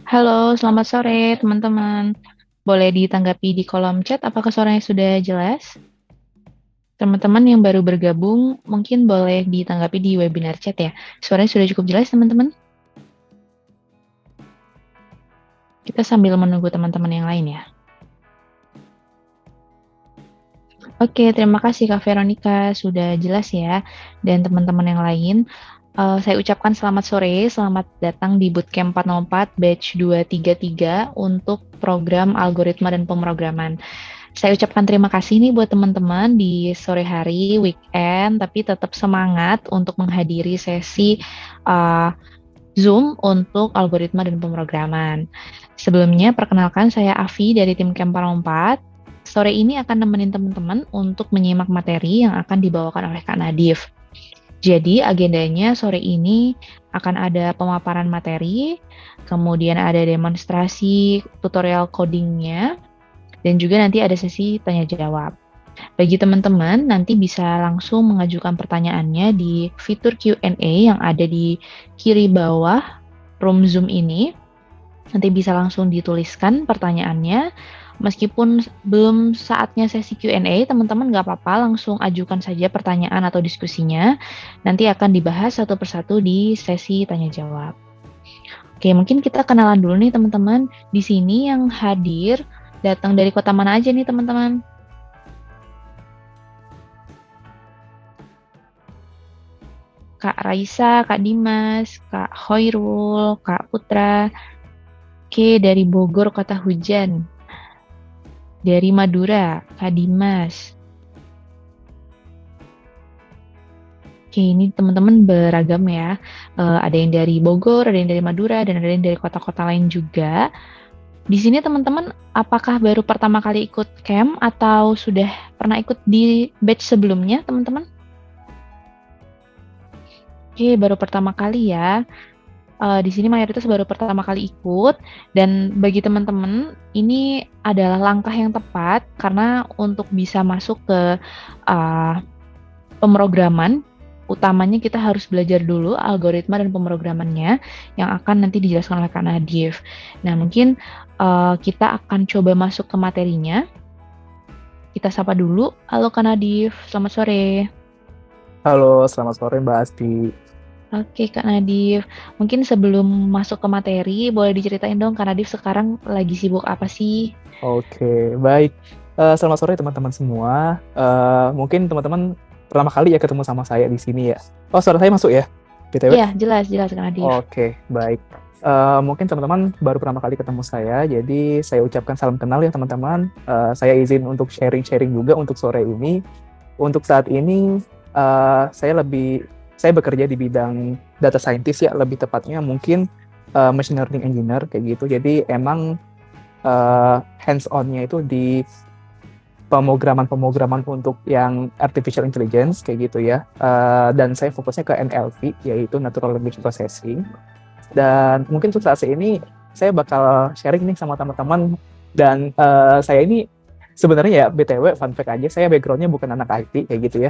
Halo, selamat sore teman-teman. Boleh ditanggapi di kolom chat apakah suaranya sudah jelas? Teman-teman yang baru bergabung mungkin boleh ditanggapi di webinar chat ya. Suaranya sudah cukup jelas teman-teman? Kita sambil menunggu teman-teman yang lain ya. Oke, terima kasih Kak Veronica sudah jelas ya. Dan teman-teman yang lain, saya ucapkan selamat sore, selamat datang di Bootcamp 404 batch 233 untuk program algoritma dan pemrograman. Saya ucapkan terima kasih nih buat teman-teman di sore hari, weekend, tapi tetap semangat untuk menghadiri sesi uh, Zoom untuk algoritma dan pemrograman. Sebelumnya, perkenalkan saya Avi dari tim Camp 4. Sore ini akan nemenin teman-teman untuk menyimak materi yang akan dibawakan oleh Kak Nadif. Jadi, agendanya sore ini akan ada pemaparan materi, kemudian ada demonstrasi tutorial codingnya, dan juga nanti ada sesi tanya jawab. Bagi teman-teman, nanti bisa langsung mengajukan pertanyaannya di fitur Q&A yang ada di kiri bawah room Zoom ini. Nanti bisa langsung dituliskan pertanyaannya. Meskipun belum saatnya sesi Q&A, teman-teman nggak apa-apa, langsung ajukan saja pertanyaan atau diskusinya. Nanti akan dibahas satu persatu di sesi tanya jawab. Oke, mungkin kita kenalan dulu nih teman-teman. Di sini yang hadir datang dari kota mana aja nih teman-teman? Kak Raisa, Kak Dimas, Kak Hoirul, Kak Putra. Oke, dari Bogor, Kota Hujan. Dari Madura, Kak Dimas. Oke, ini teman-teman beragam ya. Ada yang dari Bogor, ada yang dari Madura, dan ada yang dari kota-kota lain juga. Di sini teman-teman, apakah baru pertama kali ikut camp atau sudah pernah ikut di batch sebelumnya, teman-teman? Oke, baru pertama kali ya. Di sini mayoritas baru pertama kali ikut, dan bagi teman-teman ini adalah langkah yang tepat karena untuk bisa masuk ke uh, pemrograman, utamanya kita harus belajar dulu algoritma dan pemrogramannya yang akan nanti dijelaskan oleh Kak Nadif. Nah, mungkin kita akan coba masuk ke materinya. Kita sapa dulu. Halo Kak Nadif, selamat sore. Halo, selamat sore Mbak Asti. Oke, Kak Nadif. Mungkin sebelum masuk ke materi, boleh diceritain dong Kak Nadif sekarang lagi sibuk apa sih? Oke, baik. Selamat sore teman-teman semua. Mungkin teman-teman pertama kali ya ketemu sama saya di sini ya. Oh, suara saya masuk ya, BTW? Iya, jelas, jelas Kak Nadif. Oke, baik. Mungkin teman-teman baru pertama kali ketemu saya, jadi saya ucapkan salam kenal ya teman-teman. Saya izin untuk sharing-sharing juga untuk sore ini. Untuk saat ini, saya bekerja di bidang data scientist ya, lebih tepatnya mungkin machine learning engineer kayak gitu. Jadi emang hands-on-nya itu di pemrograman untuk yang artificial intelligence kayak gitu ya. Dan saya fokusnya ke NLP, yaitu Natural Language Processing. Dan mungkin untuk saat ini saya bakal sharing nih sama teman-teman. Dan saya ini sebenarnya ya BTW fun fact aja, saya background-nya bukan anak IT kayak gitu ya.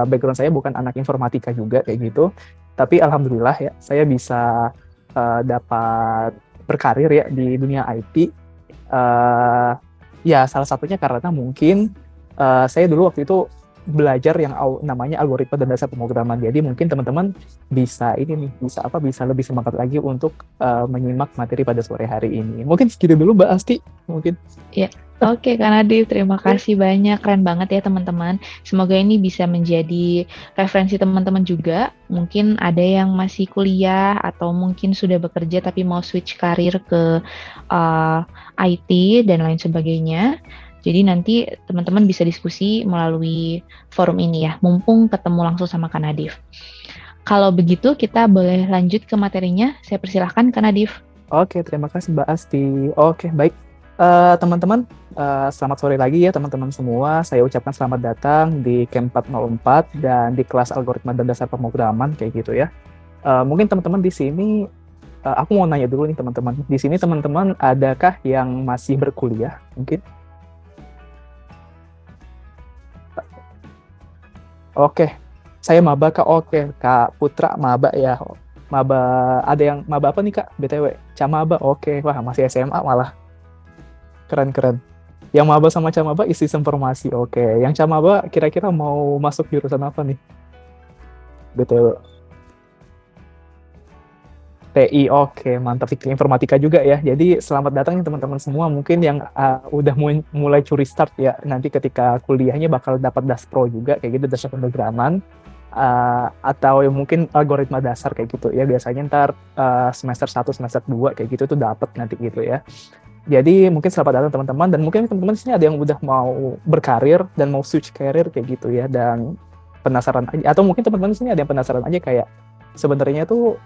Background saya bukan anak informatika juga kayak gitu. Tapi alhamdulillah ya, saya bisa dapat berkarir ya di dunia IT. Ya salah satunya karena mungkin saya dulu waktu itu belajar yang namanya algoritma dan dasar pemrograman. Jadi mungkin teman-teman bisa bisa lebih semangat lagi untuk menyimak materi pada sore hari ini. Mungkin segitu dulu Mbak Asti mungkin. Ya, oke Kak Nadif, terima kasih banyak. Keren banget ya teman-teman. Semoga ini bisa menjadi referensi teman-teman juga. Mungkin ada yang masih kuliah atau mungkin sudah bekerja tapi mau switch karir ke uh, IT dan lain sebagainya. Jadi nanti teman-teman bisa diskusi melalui forum ini ya, mumpung ketemu langsung sama Kak Nadif. Kalau begitu kita boleh lanjut ke materinya. Saya persilahkan Kak Nadif. Oke, terima kasih Mbak Asti. Oke, baik. Teman-teman, selamat sore lagi ya teman-teman semua. Saya ucapkan selamat datang di Camp 404 dan di kelas algoritma dan dasar pemrograman kayak gitu ya. Mungkin teman-teman di sini, aku mau nanya dulu nih teman-teman. Di sini teman-teman adakah yang masih berkuliah mungkin? Oke, saya maba Kak. Oke, Kak Putra maba ya. Maba, ada yang maba apa nih Kak? BTW, Camaba. Oke, wah masih SMA malah. Keren-keren. Yang maba sama Camaba isi informasi. Oke, yang Camaba kira-kira mau masuk jurusan apa nih? BTW. TI, oke, mantap. Fikri informatika juga ya. Jadi selamat datang nih teman-teman semua. Mungkin yang udah mulai curi start ya. Nanti ketika kuliahnya bakal dapat Daspro juga, kayak gitu, dasar pemrograman. Atau mungkin algoritma dasar kayak gitu ya. Biasanya ntar semester 1, semester 2 kayak gitu tuh dapat nanti gitu ya. Jadi mungkin selamat datang teman-teman. Dan mungkin teman-teman di sini ada yang udah mau berkarir dan mau switch career kayak gitu ya. Dan penasaran aja. Atau mungkin teman-teman di sini ada yang penasaran aja kayak sebenarnya tuh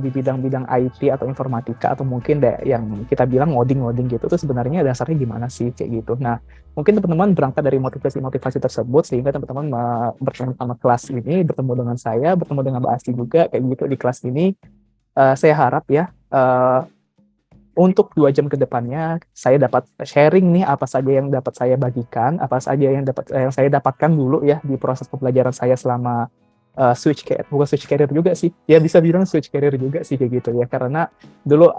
di bidang-bidang IT atau informatika atau mungkin yang kita bilang ngoding gitu tuh sebenarnya dasarnya gimana sih kayak gitu. Nah, mungkin teman-teman berangkat dari motivasi-motivasi tersebut sehingga teman-teman bertemu sama kelas ini, bertemu dengan saya, bertemu dengan Mbak Asti juga kayak gitu di kelas ini. Saya harap ya untuk 2 jam ke depannya saya dapat sharing nih apa saja yang dapat saya bagikan, apa saja yang saya dapatkan dulu ya di proses pembelajaran saya selama switch career, bukan switch career juga sih, ya bisa bilang switch career juga sih kayak gitu ya, karena dulu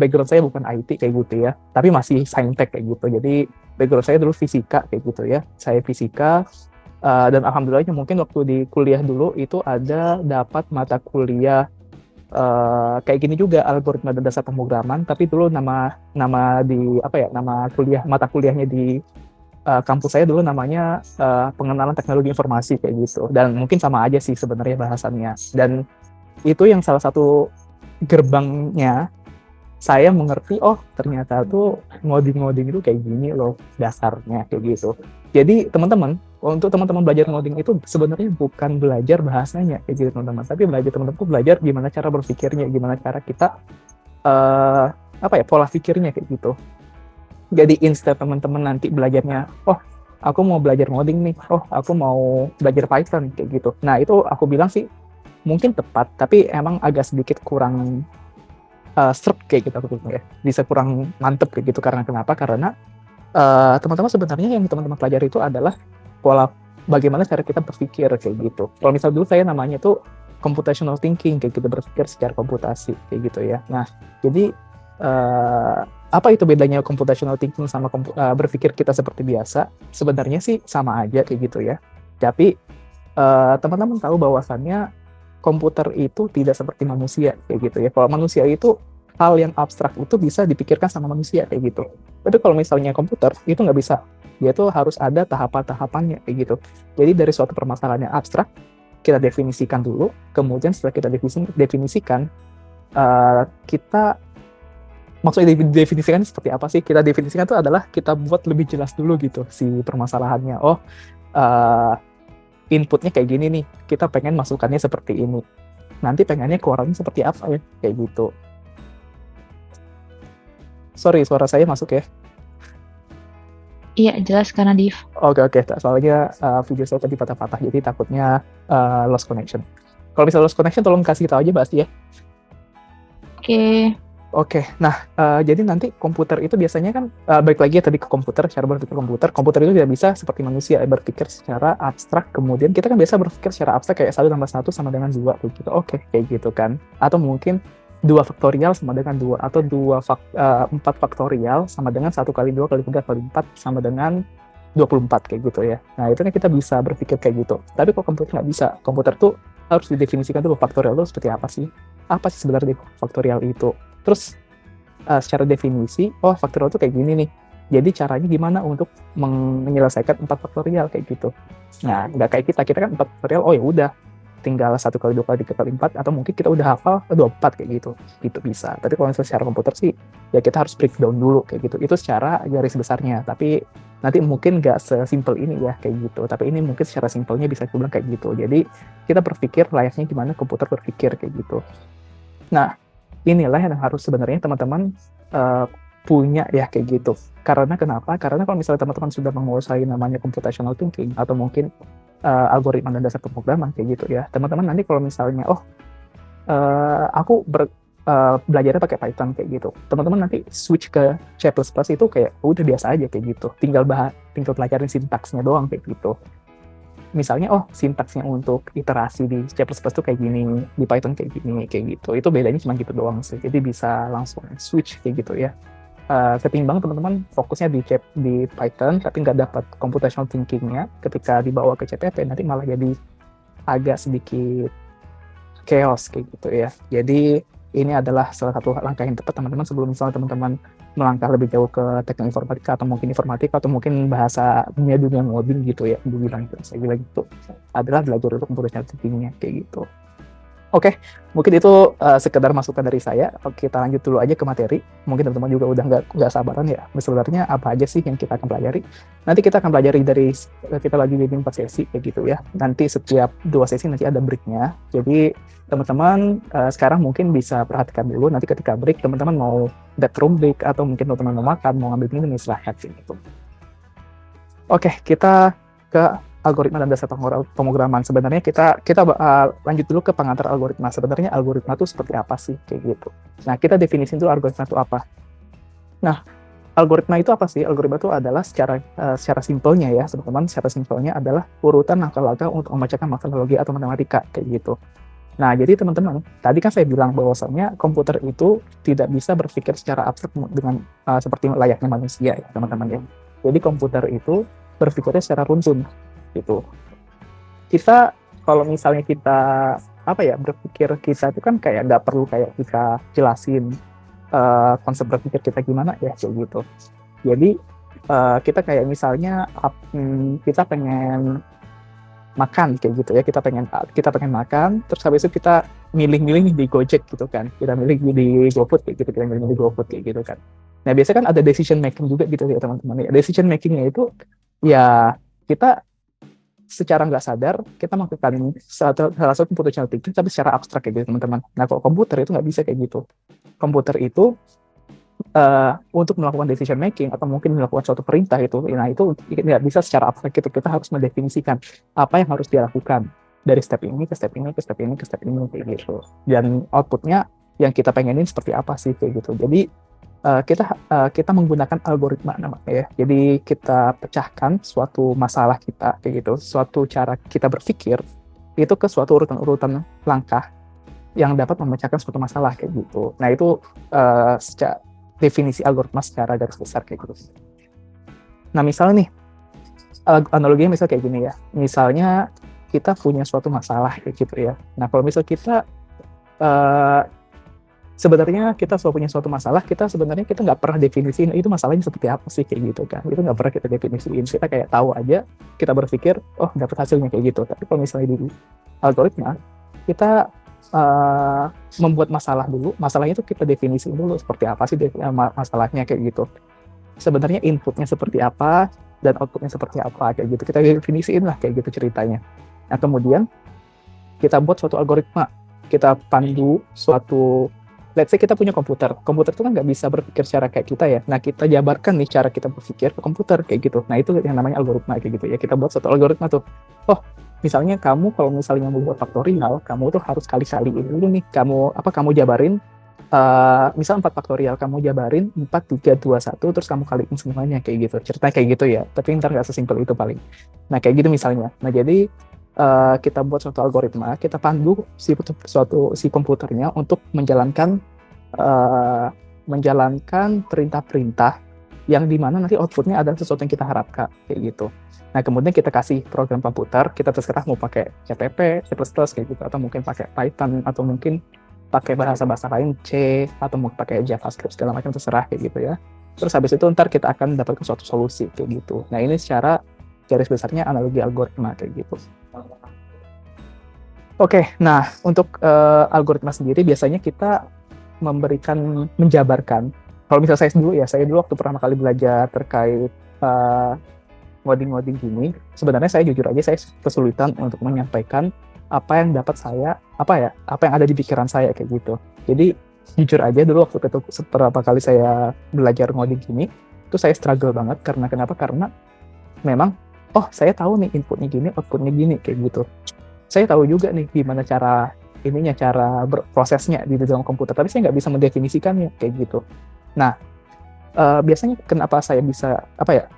background saya bukan IT kayak gitu ya, tapi masih saintek kayak gitu, jadi background saya dulu fisika kayak gitu ya, saya fisika, dan alhamdulillahnya mungkin waktu di kuliah dulu itu ada dapat mata kuliah kayak gini juga, algoritma dan dasar pemrograman, tapi dulu nama mata kuliahnya di kampus saya dulu namanya pengenalan teknologi informasi kayak gitu, dan mungkin sama aja sih sebenarnya bahasannya, dan itu yang salah satu gerbangnya saya mengerti, oh ternyata tuh ngoding itu kayak gini loh dasarnya kayak gitu. Jadi teman-teman, untuk teman-teman belajar ngoding itu sebenarnya bukan belajar bahasanya kayak gitu teman-teman, tapi teman-teman belajar gimana cara berpikirnya, gimana cara kita pola pikirnya kayak gitu. Jadi instead teman-teman nanti belajarnya, oh aku mau belajar ngoding nih, oh aku mau belajar Python kayak gitu. Nah itu aku bilang sih mungkin tepat, tapi emang agak sedikit kurang serp kayak gitu aku bilang ya. Bisa kurang mantep kayak gitu, karena kenapa? Karena teman-teman sebenarnya yang teman-teman pelajari itu adalah pola bagaimana cara kita berpikir kayak gitu. Kalau misal dulu saya namanya tuh computational thinking kayak gitu, berpikir secara komputasi kayak gitu ya. Nah jadi apa itu bedanya computational thinking sama berpikir kita seperti biasa? Sebenarnya sih sama aja kayak gitu ya. Tapi teman-teman tahu bahwasannya komputer itu tidak seperti manusia kayak gitu ya. Kalau manusia itu hal yang abstrak itu bisa dipikirkan sama manusia kayak gitu. Tapi kalau misalnya komputer itu nggak bisa. Dia tuh harus ada tahapan-tahapannya kayak gitu. Jadi dari suatu permasalahan yang abstrak kita definisikan dulu. Kemudian setelah kita definisikan kita maksudnya definisikan seperti apa sih? Kita definisikan itu adalah kita buat lebih jelas dulu gitu si permasalahannya. Oh, inputnya kayak gini nih. Kita pengen masukannya seperti ini. Nanti pengennya keluarannya seperti apa ya? Kayak gitu. Sorry, suara saya masuk ya? Iya, jelas karena Div. Oke. Soalnya video saya tadi patah-patah, jadi takutnya lost connection. Kalau misalnya lost connection, tolong kasih tahu aja Mbak Asti ya. Oke, nah jadi nanti komputer itu biasanya kan balik lagi ya tadi ke komputer, cara berpikir komputer itu tidak bisa seperti manusia berpikir secara abstrak, kemudian kita kan biasa berpikir secara abstrak kayak 1 tambah 1 sama dengan 2 gitu, oke, kayak gitu kan, atau mungkin 2 faktorial sama dengan 2, atau 4 faktorial sama dengan 1 kali 2 kali 3 kali 4 sama dengan 24 kayak gitu ya. Nah itu kan kita bisa berpikir kayak gitu, tapi kalau komputer nggak bisa, komputer tuh harus didefinisikan dulu faktorial itu seperti apa sih sebenarnya faktorial itu. Terus secara definisi, oh faktorial itu kayak gini nih. Jadi caranya gimana untuk menyelesaikan 4 faktorial kayak gitu. Nah, nggak kayak kita kan 4 faktorial, oh ya udah, tinggal 1 kali 2 kali 3 kali 4, atau mungkin kita udah hafal 24 kayak gitu. Gitu bisa. Tapi kalau misalnya secara komputer sih, ya kita harus breakdown dulu kayak gitu. Itu secara garis besarnya. Tapi nanti mungkin nggak sesimpel ini ya kayak gitu. Tapi ini mungkin secara simpelnya bisa dibilang kayak gitu. Jadi kita berpikir layaknya gimana komputer berpikir kayak gitu. Nah, inilah yang harus sebenarnya teman-teman punya ya kayak gitu. Karena kenapa? Karena kalau misalnya teman-teman sudah menguasai namanya computational thinking atau mungkin algoritma dan dasar pemrograman kayak gitu ya, teman-teman nanti kalau misalnya aku belajarnya pakai Python kayak gitu, teman-teman nanti switch ke C++ itu kayak udah biasa aja kayak gitu, tinggal pelajarin sintaksnya doang kayak gitu. misalnya sintaksnya untuk iterasi di C++ tuh kayak gini, di Python kayak gini, kayak gitu. Itu bedanya cuma gitu doang sih. Jadi bisa langsung switch kayak gitu ya. Ketimbang teman-teman fokusnya di Python tapi nggak dapat computational thinking-nya, ketika dibawa ke CPP nanti malah jadi agak sedikit chaos kayak gitu ya. Jadi ini adalah salah satu langkah yang tepat teman-teman sebelum misalnya teman-teman melangkah lebih jauh ke teknik informatika atau mungkin informatika atau mungkin bahasa dunia ngoding gitu ya, saya bilang gitu adalah belajar untuk computational thinking-nya kayak gitu. Oke, mungkin itu sekedar masukan dari saya. Kita lanjut dulu aja ke materi. Mungkin teman-teman juga udah nggak sabaran ya. Sebenarnya apa aja sih yang kita akan pelajari? Nanti kita akan pelajari dari kita lagi di 4 sesi kayak gitu ya. Nanti setiap 2 sesi nanti ada break-nya. Jadi teman-teman sekarang mungkin bisa perhatikan dulu. Nanti ketika break teman-teman mau bathroom break atau mungkin teman-teman mau makan, mau ngambil minum, istirahat gitu. Oke, kita ke algoritma dan dasar pemrograman. Sebenarnya kita lanjut dulu ke pengantar algoritma. Sebenarnya algoritma itu seperti apa sih kayak gitu. Nah, kita definisi dulu algoritma itu apa. Nah, algoritma itu apa sih? Algoritma itu adalah secara simpelnya ya, teman-teman. Secara simpelnya adalah urutan langkah-langkah untuk membacakan masalah logika atau matematika kayak gitu. Nah, jadi teman-teman, tadi kan saya bilang bahwasannya komputer itu tidak bisa berpikir secara abstrak dengan seperti layaknya manusia ya, teman-teman ya. Jadi komputer itu berpikirnya secara runtun gitu. Kita kalau misalnya kita berpikir kita itu kan kayak nggak perlu kayak kita jelasin konsep berpikir kita gimana ya kayak gitu. Jadi kita kayak misalnya kita pengen makan kayak gitu ya, kita pengen makan, terus habis itu kita milih-milih di Gojek gitu kan, kita milih di GoFood kayak gitu, kita milih di GoFood kayak gitu kan. Nah biasanya kan ada decision making juga gitu ya teman-teman ya. Decision makingnya itu ya kita secara nggak sadar kita melakukan salah satu computational thinking tapi secara abstrak kayak gitu teman-teman. Nah kalau komputer itu nggak bisa kayak gitu. Komputer itu untuk melakukan decision making atau mungkin melakukan suatu perintah itu, nah itu nggak bisa secara abstrak gitu. Kita harus mendefinisikan apa yang harus dilakukan dari step ini ke step ini ke step ini ke step ini kayak gitu. Dan outputnya yang kita pengenin seperti apa sih kayak gitu. Jadi kita menggunakan algoritma namanya ya. Jadi kita pecahkan suatu masalah kita kayak gitu, suatu cara kita berpikir itu ke suatu urutan langkah yang dapat memecahkan suatu masalah kayak gitu. Nah itu secara definisi algoritma secara garis besar kayak gitu. Nah misalnya nih analoginya misal kayak gini ya. Misalnya kita punya suatu masalah kayak gitu ya. Nah kalau misal kita sebenarnya kita selalu punya suatu masalah, kita nggak pernah definisiin itu masalahnya seperti apa sih kayak gitu kan. Itu nggak pernah kita definisiin, kita kayak tahu aja, kita berpikir dapat hasilnya kayak gitu. Tapi kalau misalnya di algoritma kita membuat masalah dulu, masalahnya itu kita definisiin dulu seperti apa sih masalahnya kayak gitu. Sebenarnya inputnya seperti apa dan outputnya seperti apa kayak gitu, kita definisiin lah kayak gitu ceritanya. Nah kemudian kita buat suatu algoritma, kita pandu suatu, let's say kita punya komputer itu kan nggak bisa berpikir secara kayak kita ya. Nah kita jabarkan nih cara kita berpikir ke komputer kayak gitu. Nah itu yang namanya algoritma kayak gitu ya. Kita buat satu algoritma tuh. Misalnya kamu kalau misalnya mau buat faktorial, kamu tuh harus kali-kali dulu nih. Kamu jabarin, misal 4 faktorial, kamu jabarin 4, 3, 2, 1, terus kamu kaliin semuanya kayak gitu. Ceritanya kayak gitu ya. Tapi ntar nggak sesimpel itu paling. Nah kayak gitu misalnya. Nah jadi kita buat suatu algoritma, kita pandu si komputernya untuk menjalankan perintah-perintah yang dimana nanti outputnya adalah sesuatu yang kita harapkan kayak gitu. Nah kemudian kita kasih program komputer, kita terserah mau pakai CPP, C++ kayak gitu, atau mungkin pakai Python, atau mungkin pakai bahasa-bahasa lain C, atau mau pakai JavaScript segala macam, terserah kayak gitu ya. Terus habis itu ntar kita akan dapatkan suatu solusi kayak gitu. Nah ini secara garis besarnya analogi algoritma kayak gitu. Oke, nah untuk algoritma sendiri biasanya kita menjabarkan. Kalau misalnya saya dulu waktu pertama kali belajar terkait ngoding gini, sebenarnya saya jujur aja saya kesulitan untuk menyampaikan apa yang ada di pikiran saya kayak gitu. Jadi jujur aja dulu waktu itu beberapa kali saya belajar ngoding gini, itu saya struggle banget karena kenapa? Karena memang saya tahu nih inputnya gini, outputnya gini kayak gitu. Saya tahu juga nih gimana cara berprosesnya di dalam komputer, tapi saya nggak bisa mendefinisikannya kayak gitu. Nah, biasanya kenapa saya bisa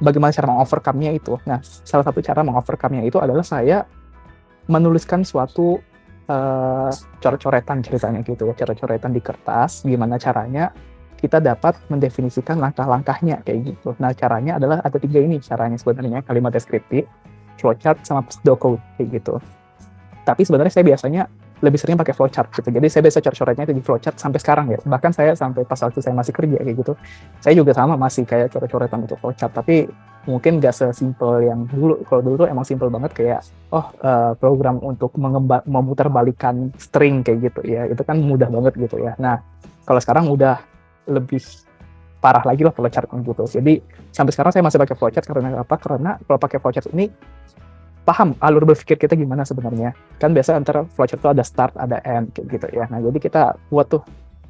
bagaimana cara mengovercome-nya itu. Nah, salah satu cara mengovercome-nya itu adalah saya menuliskan suatu coret-coretan ceritanya gitu ya, coret-coretan di kertas, gimana caranya kita dapat mendefinisikan langkah-langkahnya kayak gitu. Nah, caranya adalah ada 3 ini caranya sebenarnya, kalimat deskriptif, flowchart, sama pseudocode kayak gitu. Tapi sebenarnya saya biasanya lebih sering pakai flowchart gitu. Jadi saya biasa coret-coretnya itu di flowchart sampai sekarang ya. Bahkan saya sampai pas waktu saya masih kerja kayak gitu, saya juga sama masih kayak coret-coretan untuk flowchart. Tapi mungkin gak sesimpel yang dulu. Kalau dulu emang simpel banget kayak program untuk memutarbalikkan string kayak gitu ya. Itu kan mudah banget gitu ya. Nah, kalau sekarang udah lebih parah lagi lah flowchart gitu. Jadi sampai sekarang saya masih pakai flowchart karena apa? Karena kalau pakai flowchart ini paham alur berpikir kita gimana sebenarnya. Kan biasa antara flowchart itu ada start, ada end kayak gitu ya. Nah, jadi kita buat tuh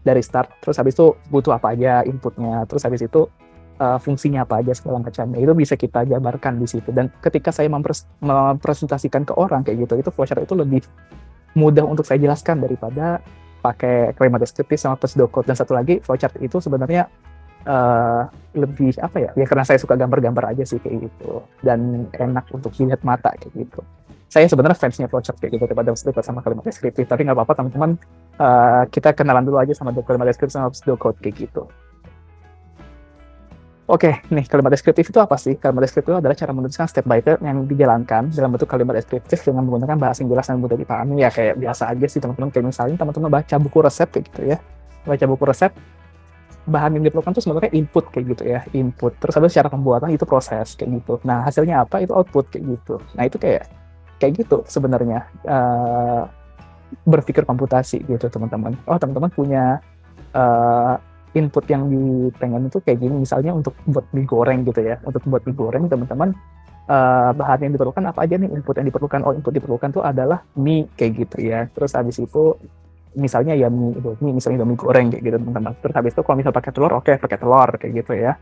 dari start, terus habis itu butuh apa aja inputnya, terus habis itu fungsinya apa aja segala macamnya. Itu bisa kita jabarkan di situ. Dan ketika saya mempresentasikan ke orang kayak gitu, itu flowchart itu lebih mudah untuk saya jelaskan daripada pakai kalimat deskriptif sama pseudocode. Dan satu lagi, flowchart itu sebenarnya lebih karena saya suka gambar-gambar aja sih kayak gitu, dan enak untuk dilihat mata kayak gitu. Saya sebenarnya fansnya flowchart kayak gitu daripada pseudocode sama kalimat deskriptif, tapi nggak apa-apa teman-teman, kita kenalan dulu aja sama kalimat deskriptif sama pseudocode kayak gitu. Oke, nih kalimat deskriptif itu apa sih? Kalimat deskriptif itu adalah cara menuliskan step by step yang dijalankan dalam bentuk kalimat deskriptif dengan menggunakan bahasa yang jelas dan mudah dipahami. Ya kayak biasa aja sih teman-teman, kayak misalnya teman-teman baca buku resep kayak gitu ya. Baca buku resep, bahan yang diperlukan itu sebenarnya input kayak gitu ya, input. Terus habis cara pembuatan itu proses kayak gitu. Nah, hasilnya apa? Itu output kayak gitu. Nah, itu kayak gitu sebenarnya berpikir komputasi gitu teman-teman. Oh, teman-teman punya input yang dipengen itu kayak gini, misalnya untuk buat mie goreng gitu ya. Untuk buat mie goreng teman-teman, bahan yang diperlukan apa aja nih? Input yang diperlukan, input diperlukan tuh adalah mie kayak gitu ya. Terus habis itu misalnya ya mie misalnya mie goreng kayak gitu teman-teman. Terus habis itu kalau misal pakai telur, oke pakai telur kayak gitu ya.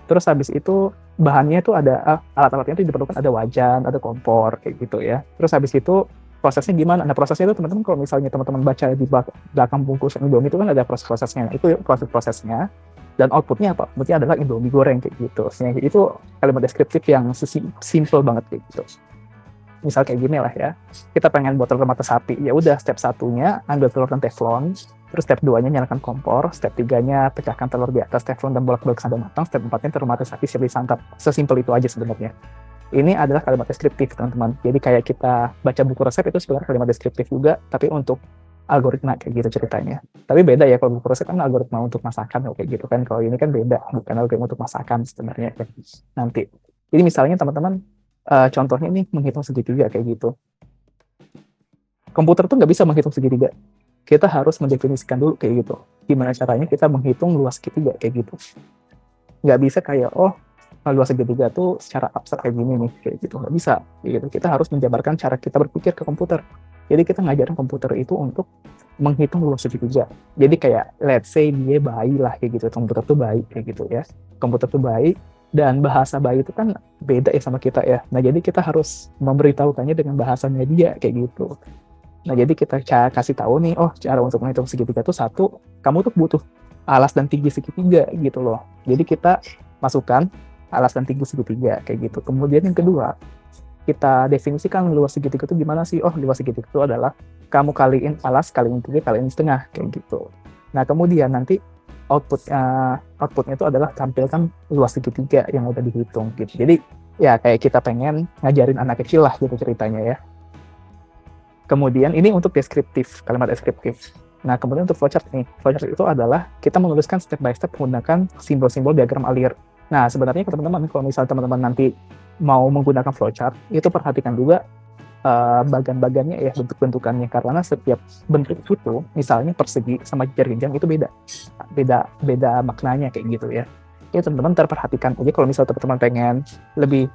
Terus habis itu bahannya itu ada alat-alatnya itu diperlukan, ada wajan, ada kompor kayak gitu ya. Terus habis itu prosesnya gimana? Nah, prosesnya itu teman-teman kalau misalnya teman-teman baca di belakang bungkus Indomie itu kan ada proses-prosesnya. Itu proses-prosesnya, dan outputnya apa? Outputnya adalah Indomie goreng kayak gitu. Nah, itu kalimat deskriptif yang simple banget kayak gitu. Misal kayak gini lah ya, kita pengen buat telur mata sapi, ya udah step 1-nya ambil telur dan teflon, terus step 2-nya nyalakan kompor, step 3-nya pecahkan telur di atas teflon dan bolak-balik sampai matang, step 4-nya telur mata sapi siap disantap. Sesimpel itu aja sebenarnya. Ini adalah kalimat deskriptif teman-teman. Jadi kayak kita baca buku resep itu sebenarnya kalimat deskriptif juga, tapi untuk algoritma kayak gitu ceritanya. Tapi beda ya, kalau buku resep kan algoritma untuk masakan kayak gitu kan. Kalau ini kan beda, bukan algoritma untuk masakan sebenarnya nanti. Jadi misalnya teman-teman, contohnya ini menghitung segitiga kayak gitu. Komputer tuh nggak bisa menghitung segitiga. Kita harus mendefinisikan dulu kayak gitu. Gimana caranya kita menghitung luas segitiga kayak gitu. Nggak bisa kayak, luas segitiga tuh secara abstrak kayak gini nih, kayak gitu. Nggak bisa. Kayak gitu. Kita harus menjabarkan cara kita berpikir ke komputer. Jadi kita ngajarin komputer itu untuk menghitung luas segitiga. Jadi kayak, let's say dia bayi lah kayak gitu. Komputer tuh bayi kayak gitu ya. Komputer tuh bayi, dan bahasa bayi itu kan beda ya sama kita ya. Nah, jadi kita harus memberitahukannya dengan bahasanya dia kayak gitu. Nah, jadi kita kasih tahu nih, cara untuk menghitung segitiga itu satu, kamu tuh butuh alas dan tinggi segitiga gitu loh. Jadi kita masukkan alas dan tinggi segitiga kayak gitu. Kemudian yang kedua, kita definisikan luas segitiga itu gimana sih? Luas segitiga itu adalah kamu kaliin alas, kaliin tinggi, kaliin setengah kayak gitu. Nah, kemudian nanti outputnya itu adalah tampilkan luas segitiga yang udah dihitung gitu. Jadi ya kayak kita pengen ngajarin anak kecil lah gitu ceritanya ya. Kemudian ini untuk deskriptif, kalimat deskriptif. Nah, kemudian untuk flowchart nih. Flowchart itu adalah kita menuliskan step by step menggunakan simbol-simbol diagram alir. Nah, sebenarnya teman-teman, kalau misalnya teman-teman nanti mau menggunakan flowchart, itu perhatikan juga bagan-bagannya ya, bentuk-bentukannya, karena setiap bentuk itu, misalnya persegi sama jenjang itu beda maknanya kayak gitu ya. Ya teman-teman terperhatikan aja kalau misalnya teman-teman pengen lebih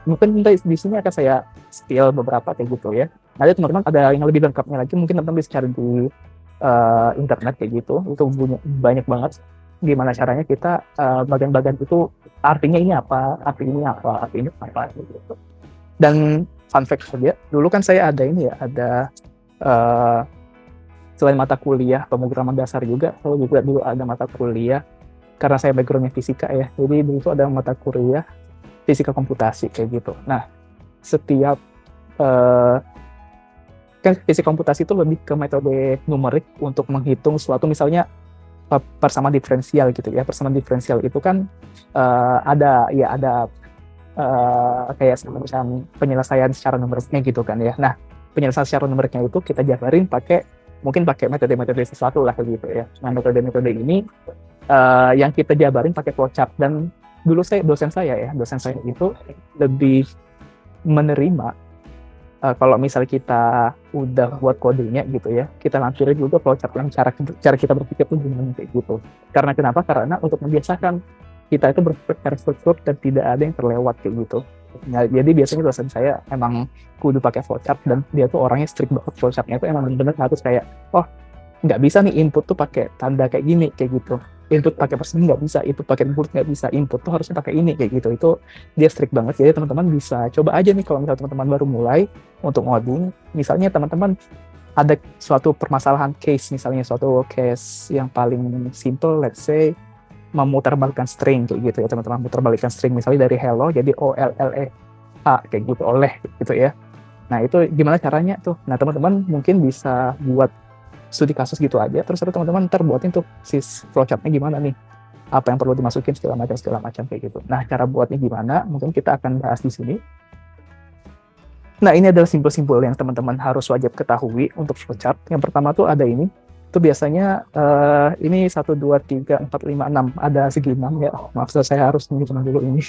mungkin di sini akan saya spill beberapa kayak gitu ya. Nanti teman-teman ada yang lebih lengkapnya lagi, mungkin teman-teman bisa cari di internet kayak gitu. Itu banyak banget gimana caranya kita bagian-bagian itu artinya ini apa, arti ini apa gitu. Dan fun fact saja, dulu kan saya ada selain mata kuliah pemrograman dasar juga, saya juga dulu ada mata kuliah karena saya backgroundnya fisika ya, jadi dulu itu ada mata kuliah fisika komputasi kayak gitu. Nah, setiap kan fisika komputasi itu lebih ke metode numerik untuk menghitung suatu, misalnya persamaan diferensial gitu ya. Persamaan diferensial itu kan ada kayak semacam penyelesaian secara numeriknya gitu kan ya. Nah, penyelesaian secara numeriknya itu kita jabarin mungkin pakai metode-metode sesuatu lah gitu ya. Nah, metode-metode ini yang kita jabarin pakai flowchart, dan dulu dosen saya itu lebih menerima kalau misalnya kita udah buat kodenya gitu ya, kita lampirin juga flowchart yang cara kita berpikir tuh gimana kayak gitu. Karena kenapa? Karena untuk membiasakan kita itu berpikir struktur dan tidak ada yang terlewat kayak gitu. Nah, jadi biasanya dosen saya emang kudu pakai flowchart, dan dia tuh orangnya strict banget. Flowchartnya itu emang bener-bener harus kayak, oh nggak bisa nih input tuh pakai tanda kayak gini kayak gitu, input pakai persegi nggak bisa, input pakai input nggak bisa, input tuh harusnya pakai ini kayak gitu. Itu dia strict banget. Jadi teman-teman bisa coba aja nih kalau misalnya teman-teman baru mulai untuk ngoding, misalnya teman-teman ada suatu permasalahan case, misalnya suatu case yang paling simple, let's say memutarbalikkan string kayak gitu ya teman-teman, memutarbalikkan string misalnya dari hello jadi OLLE A kayak gitu, oleh gitu ya. Nah, itu gimana caranya tuh? Nah, teman-teman mungkin bisa buat studi kasus gitu aja, terus teman-teman ntar buatin tuh si flowchartnya gimana nih, apa yang perlu dimasukin segala macam kayak gitu. Nah, cara buatnya gimana mungkin kita akan bahas di sini. Nah, ini adalah simbol-simbol yang teman-teman harus wajib ketahui untuk flowchart. Yang pertama tuh ada ini, itu biasanya ini 1, 2, 3, 4, 5, 6, ada segi 6 ya. Maaf, saya harus menghitung dulu ini.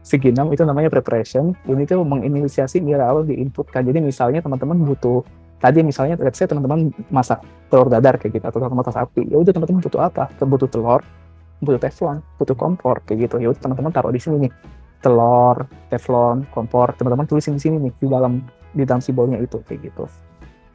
Segi 6 itu namanya preparation. Ini tuh menginisiasi nilai awal diinputkan. Jadi misalnya teman-teman butuh, tadi misalnya let's say teman-teman masak telur dadar kayak gitu, atau telur mata sapi. Ya udah, teman-teman butuh apa? Butuh telur, butuh teflon, butuh kompor kayak gitu. Ya udah, teman-teman taruh di sini nih. Telur, teflon, kompor, teman-teman tulisin di sini nih, di dalam simbolnya itu kayak gitu.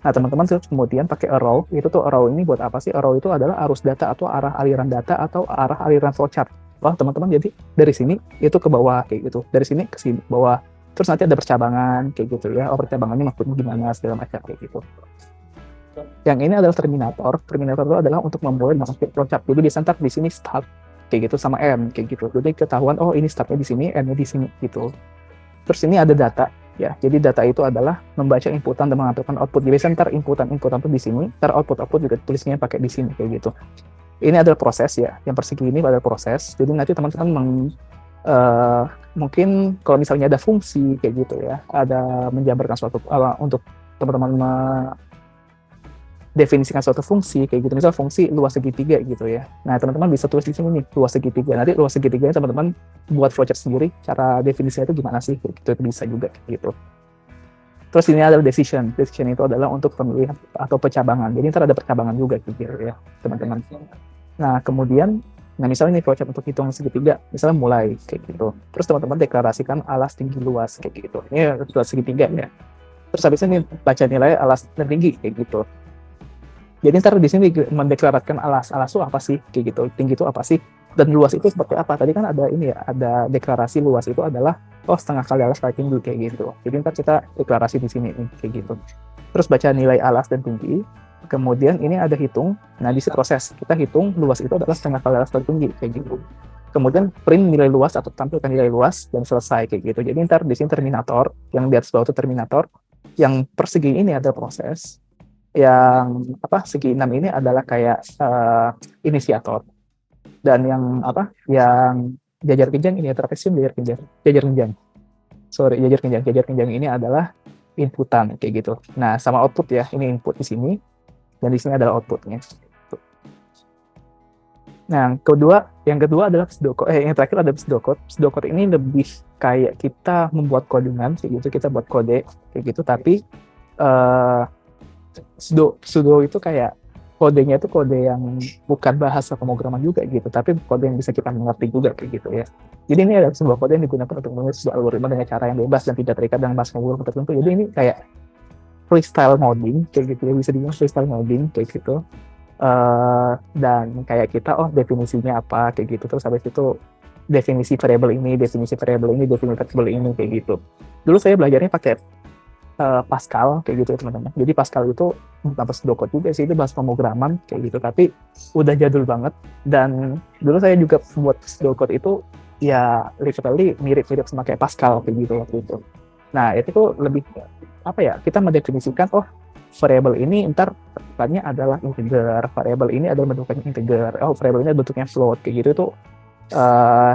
Nah, teman-teman kemudian pakai arrow. Itu tuh arrow ini buat apa sih? Arrow itu adalah arus data atau arah aliran data atau arah aliran flowchart. Wah, teman-teman, jadi dari sini itu ke bawah kayak gitu, dari sini ke sini bawah, terus nanti ada percabangan kayak gitu ya. Oh, percabangannya maksudnya gimana segala macam kayak gitu. Yang ini adalah terminator. Terminator itu adalah untuk memulai masuk flowchart. Jadi biasanya di sini start kayak gitu sama M kayak gitu. Jadi ketahuan, oh ini startnya di sini, M-nya di sini gitu. Terus ini ada data ya. Jadi data itu adalah membaca inputan dan mengaturkan output. Jadi biasanya ntar inputan tuh di sini, ntar output juga tulisnya pakai di sini kayak gitu. Ini adalah proses ya, yang persegi ini adalah proses. Jadi nanti teman-teman mungkin kalau misalnya ada fungsi kayak gitu ya, ada menjabarkan suatu untuk teman-teman mendefinisikan suatu fungsi kayak gitu, misal fungsi luas segitiga gitu ya. Nah, teman-teman bisa tulis di sini nih, luas segitiga. Nanti luas segitiga teman-teman buat flowchart sendiri, cara definisinya itu gimana sih, gitu, itu bisa juga gitu. Terus ini adalah decision. Decision itu adalah untuk pemilihan atau percabangan. Jadi ntar ada percabangan juga gitu ya, teman-teman. Nah, kemudian, misalnya ini flowchart untuk hitung segitiga, misalnya mulai kayak gitu. Terus teman-teman deklarasikan alas tinggi luas kayak gitu. Ini luas segitiga ya. Terus habisnya nih baca nilai alas dan tinggi kayak gitu. Jadi ntar di sini mendeklarasikan alas itu apa sih kayak gitu, tinggi itu apa sih, dan luas itu seperti apa. Tadi kan ada ini ya, ada deklarasi luas itu adalah setengah kali alas kali tinggi kayak gitu. Jadi ntar kita deklarasi di sini nih kayak gitu. Terus baca nilai alas dan tinggi. Kemudian ini ada hitung. Nah, di proses kita hitung luas itu adalah setengah kali alas kali tinggi kayak gitu. Kemudian print nilai luas atau tampilkan nilai luas dan selesai kayak gitu. Jadi ntar di sini terminator, yang di atas bawah itu terminator, yang persegi ini adalah proses, yang segi 6 ini adalah kayak inisiator, dan yang yang jajar kenjang ini jajar kenjang ini adalah inputan kayak gitu. Nah, sama output ya, ini input di sini dan di sini adalah outputnya. Nah, yang kedua adalah pseudocode. Yang terakhir ada pseudocode. Pseudocode ini lebih kayak kita membuat codingan kayak gitu, kita buat kode kayak gitu, tapi pseudo itu kayak kodenya itu kode yang bukan bahasa pemrograman juga gitu, tapi kode yang bisa kita mengerti juga kayak gitu ya. Jadi ini adalah sebuah kode yang digunakan untuk menulis sebuah algoritma dengan cara yang bebas dan tidak terikat dengan bahasa pemrograman tertentu. Jadi ini kayak freestyle coding kayak gitu ya, bisa dibilang freestyle coding kayak gitu. Dan kayak kita definisinya apa kayak gitu, terus habis itu definisi variabel ini kayak gitu. Dulu saya belajarnya pakai Pascal kayak gitu ya teman-teman. Jadi Pascal itu bukan pseudocode juga sih, itu bahasa pemrograman kayak gitu, tapi udah jadul banget. Dan dulu saya juga buat pseudocode itu ya literally mirip-mirip sama kayak Pascal kayak gitu waktu itu. Nah itu tuh lebih apa ya, kita mendefinisikan variable ini ntar bentukannya adalah integer, variable ini adalah bentukannya integer, variable ini bentuknya float kayak gitu tuh.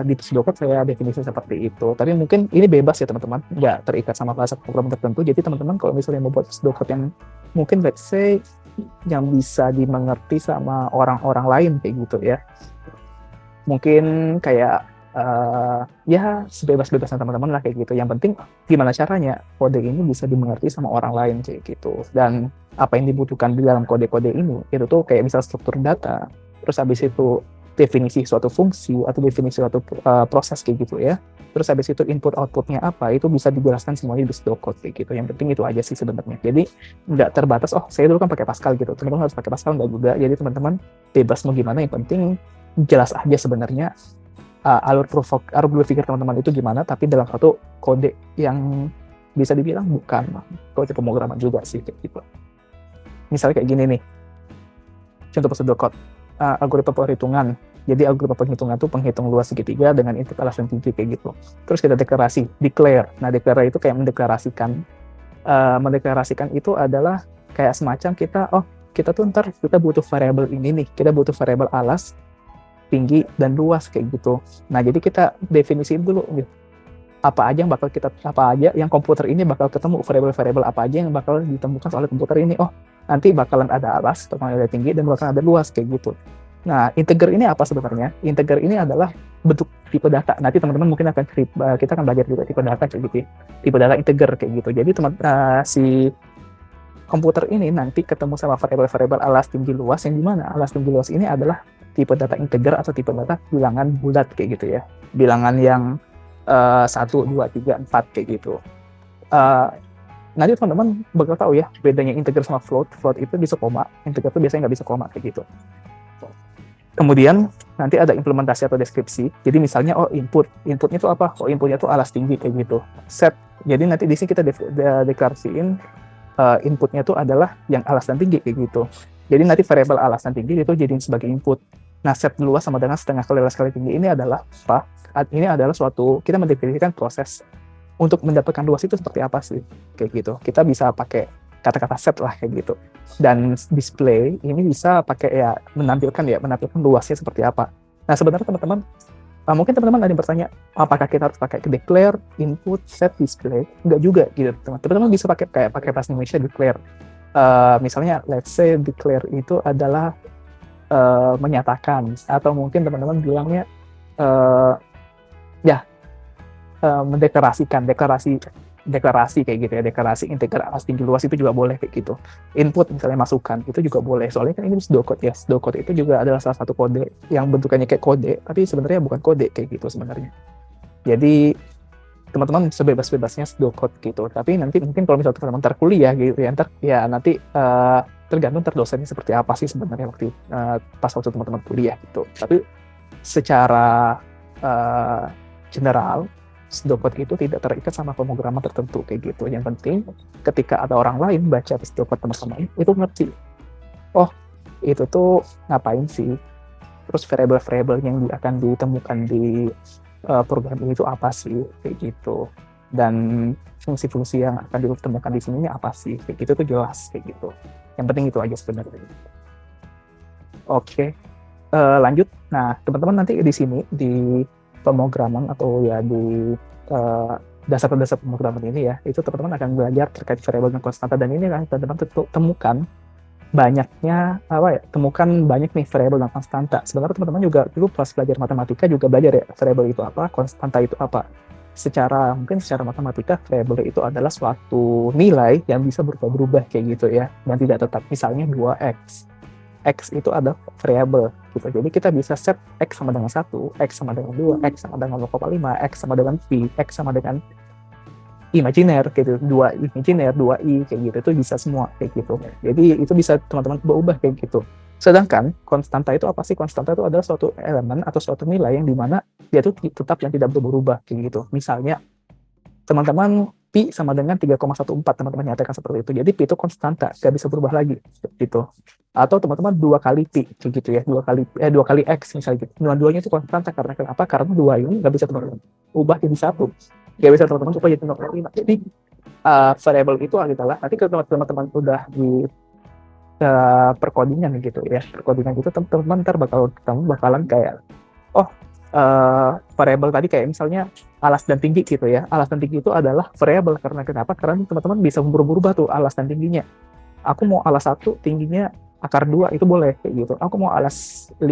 Di pseudocode saya definisi seperti itu. Tapi mungkin ini bebas ya teman-teman, nggak terikat sama bahasa program tertentu. Jadi teman-teman kalau misalnya mau buat pseudocode yang mungkin let's say yang bisa dimengerti sama orang-orang lain kayak gitu ya, mungkin kayak ya sebebas-bebasnya teman-teman lah kayak gitu. Yang penting gimana caranya kode ini bisa dimengerti sama orang lain kayak gitu. Dan apa yang dibutuhkan di dalam kode-kode ini itu tuh kayak misal struktur data, terus habis itu definisi suatu fungsi atau definisi suatu proses kayak gitu ya. Terus habis itu input outputnya apa, itu bisa dijelaskan semuanya di pseudocode kayak gitu. Yang penting itu aja sih sebenarnya. Jadi nggak terbatas, saya dulu kan pakai Pascal gitu, teman-teman harus pakai Pascal nggak juga. Jadi teman-teman bebas mau gimana, yang penting jelas aja sebenarnya alur berpikir teman-teman itu gimana, tapi dalam satu kode yang bisa dibilang bukan kode pemrograman juga sih kayak gitu. Misalnya kayak gini nih, contoh pseudocode, algoritma perhitungan. Jadi algoritma perhitungan itu penghitung luas segitiga dengan input alasan tinggi kayak gitu. Terus kita deklarasi, declare. Nah declare itu kayak mendeklarasikan. Mendeklarasikan itu adalah kayak semacam kita tuh ntar kita butuh variabel ini nih, kita butuh variabel alas, tinggi dan luas kayak gitu. Nah jadi kita definisiin dulu gitu. Apa aja yang komputer ini bakal ketemu, variabel-variabel apa aja yang bakal ditemukan oleh komputer ini. Nanti bakalan ada alas, bakalan ada tinggi, dan bakalan ada luas kayak gitu. Nah, integer ini apa sebenarnya? Integer ini adalah bentuk tipe data. Nanti teman-teman mungkin kita akan belajar juga tipe data kayak gitu. Tipe data integer kayak gitu. Jadi si komputer ini nanti ketemu sama variabel-variabel alas, tinggi, luas, yang dimana alas, tinggi, luas ini adalah tipe data integer atau tipe data bilangan bulat kayak gitu ya. Bilangan yang 1, 2, 3, 4 kayak gitu. Nanti teman-teman bakal tahu ya bedanya integer sama float. Float itu bisa koma, integer itu biasanya nggak bisa koma kayak gitu. Kemudian nanti ada implementasi atau deskripsi. Jadi misalnya inputnya itu apa? Inputnya itu alas tinggi kayak gitu. Set. Jadi nanti di sini kita deklarasiin inputnya itu adalah yang alas dan tinggi kayak gitu. Jadi nanti variabel alas dan tinggi itu jadiin sebagai input. Nah, set luas sama dengan setengah kali alas kali tinggi ini adalah apa? Ini adalah kita mendefinisikan proses untuk mendapatkan luas itu seperti apa sih, kayak gitu. Kita bisa pakai kata-kata set lah kayak gitu. Dan display ini bisa pakai menampilkan luasnya seperti apa. Nah sebenarnya teman-teman, mungkin teman-teman ada yang bertanya, apakah kita harus pakai declare, input, set, display? Enggak juga gitu teman-teman. Teman-teman bisa pakai bahasa Indonesia declare. Misalnya let's say declare itu adalah menyatakan, atau mungkin teman-teman bilangnya mendeklarasikan, deklarasi kayak gitu ya, deklarasi integer alas tinggi luas itu juga boleh kayak gitu. Input misalnya masukan itu juga boleh, soalnya kan ini pseudocode ya. Pseudocode itu juga adalah salah satu kode yang bentukannya kayak kode, tapi sebenarnya bukan kode kayak gitu sebenarnya. Jadi teman-teman sebebas-bebasnya pseudocode gitu. Tapi nanti mungkin kalau misalnya teman-teman terkuliah gitu ya, nanti tergantung dosennya seperti apa sih sebenarnya pas waktu teman-teman kuliah gitu. Tapi secara general, pseudocode itu tidak terikat sama pemrograman tertentu kayak gitu. Yang penting ketika ada orang lain baca pseudocode teman-teman itu ngerti, itu tuh ngapain sih, terus variabel-variabel yang akan ditemukan di program ini itu apa sih kayak gitu, dan fungsi-fungsi yang akan ditemukan di sini apa sih kayak gitu tuh jelas kayak gitu. Yang penting itu aja sebenarnya. Oke, lanjut. Nah teman-teman nanti di sini di pemrograman atau ya di dasar-dasar pemrograman ini ya, itu teman-teman akan belajar terkait variabel dan konstanta, dan ini kan teman-teman temukan banyak nih variabel dan konstanta. Sebenarnya teman-teman juga dulu pas belajar matematika juga belajar ya, variabel itu apa, konstanta itu apa. Mungkin secara matematika variabel itu adalah suatu nilai yang bisa berubah-ubah kayak gitu ya, dan tidak tetap. Misalnya 2x. X itu ada variabel gitu. Jadi kita bisa set X sama dengan 1, X sama dengan 2, X sama dengan 0,5, X sama dengan Pi, X sama dengan imajiner gitu, 2 imajiner, 2i kayak gitu, itu bisa semua kayak gitu. Jadi itu bisa teman-teman ubah kayak gitu. Sedangkan konstanta itu apa sih? Konstanta itu adalah suatu elemen atau suatu nilai yang dimana dia itu tetap yang tidak berubah kayak gitu. Misalnya teman-teman Pi sama dengan 3,14 teman-teman nyatakan seperti itu. Jadi Pi itu konstanta, nggak bisa berubah lagi gitu. Atau teman-teman 2 kali Pi gitu ya, 2 kali X misalnya gitu. Dua-duanya itu konstanta karena kenapa? Karena 2 ini nggak bisa teman-teman ubah jadi 1. Nggak bisa teman-teman ubah jadi 0,5. Jadi variable itu adalah nanti kalau teman-teman udah di perkodingan gitu ya, perkodingan itu teman-teman ntar bakalan kayak variable tadi kayak misalnya alas dan tinggi gitu ya. Alas dan tinggi itu adalah variable karena kenapa? Karena teman-teman bisa berubah-ubah tuh alas dan tingginya. Aku mau alas 1 tingginya akar 2 itu boleh kayak gitu. Aku mau alas 5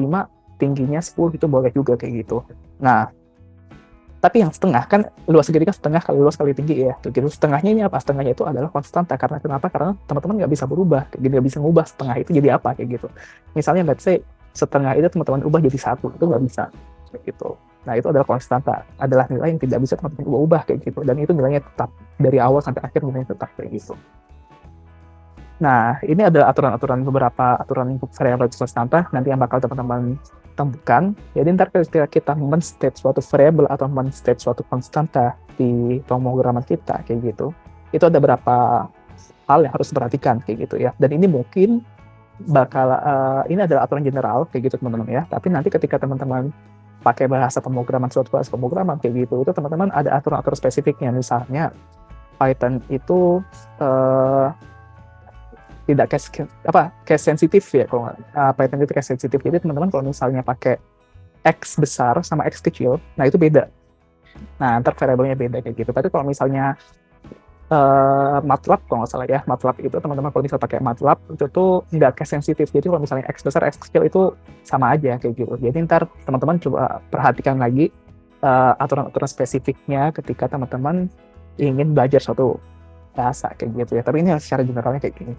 tingginya 10 itu boleh juga kayak gitu. Nah, tapi yang setengah kan luas segitiga setengah kali luas kali tinggi ya. Gitu. Setengahnya ini apa? Setengahnya itu adalah konstanta karena kenapa? Karena teman-teman nggak bisa berubah, nggak bisa ngubah setengah itu jadi apa kayak gitu. Misalnya let's say setengah itu teman-teman ubah jadi 1 itu nggak bisa kayak gitu. Nah itu adalah konstanta, adalah nilai yang tidak bisa teman-teman ubah kayak gitu. Dan itu nilainya tetap dari awal sampai akhir nilainya tetap kayak gitu. Nah ini adalah beberapa aturan untuk variabel konstanta nanti yang bakal teman-teman temukan. Jadi ntar ketika kita men-state suatu variabel atau men-state suatu konstanta di pemrograman kita kayak gitu, itu ada beberapa hal yang harus diperhatikan kayak gitu ya. Dan ini mungkin bakal ini adalah aturan general kayak gitu teman-teman ya. Tapi nanti ketika teman-teman pakai suatu bahasa pemrograman kayak gitu, itu teman-teman ada aturan-aturan spesifiknya. Misalnya Python itu tidak case sensitif ya, kalau Python itu case sensitif. Jadi teman-teman kalau misalnya pakai X besar sama X kecil, nah itu beda. Nah, ntar variabelnya beda kayak gitu. Tapi kalau misalnya MATLAB kalau nggak salah ya, MATLAB itu teman-teman kalau misalnya pakai MATLAB itu tuh nggak case sensitif. Jadi kalau misalnya X besar X kecil itu sama aja kayak gitu. Jadi ntar teman-teman coba perhatikan lagi aturan-aturan spesifiknya ketika teman-teman ingin belajar suatu bahasa kayak gitu ya. Tapi ini secara generalnya kayak gini.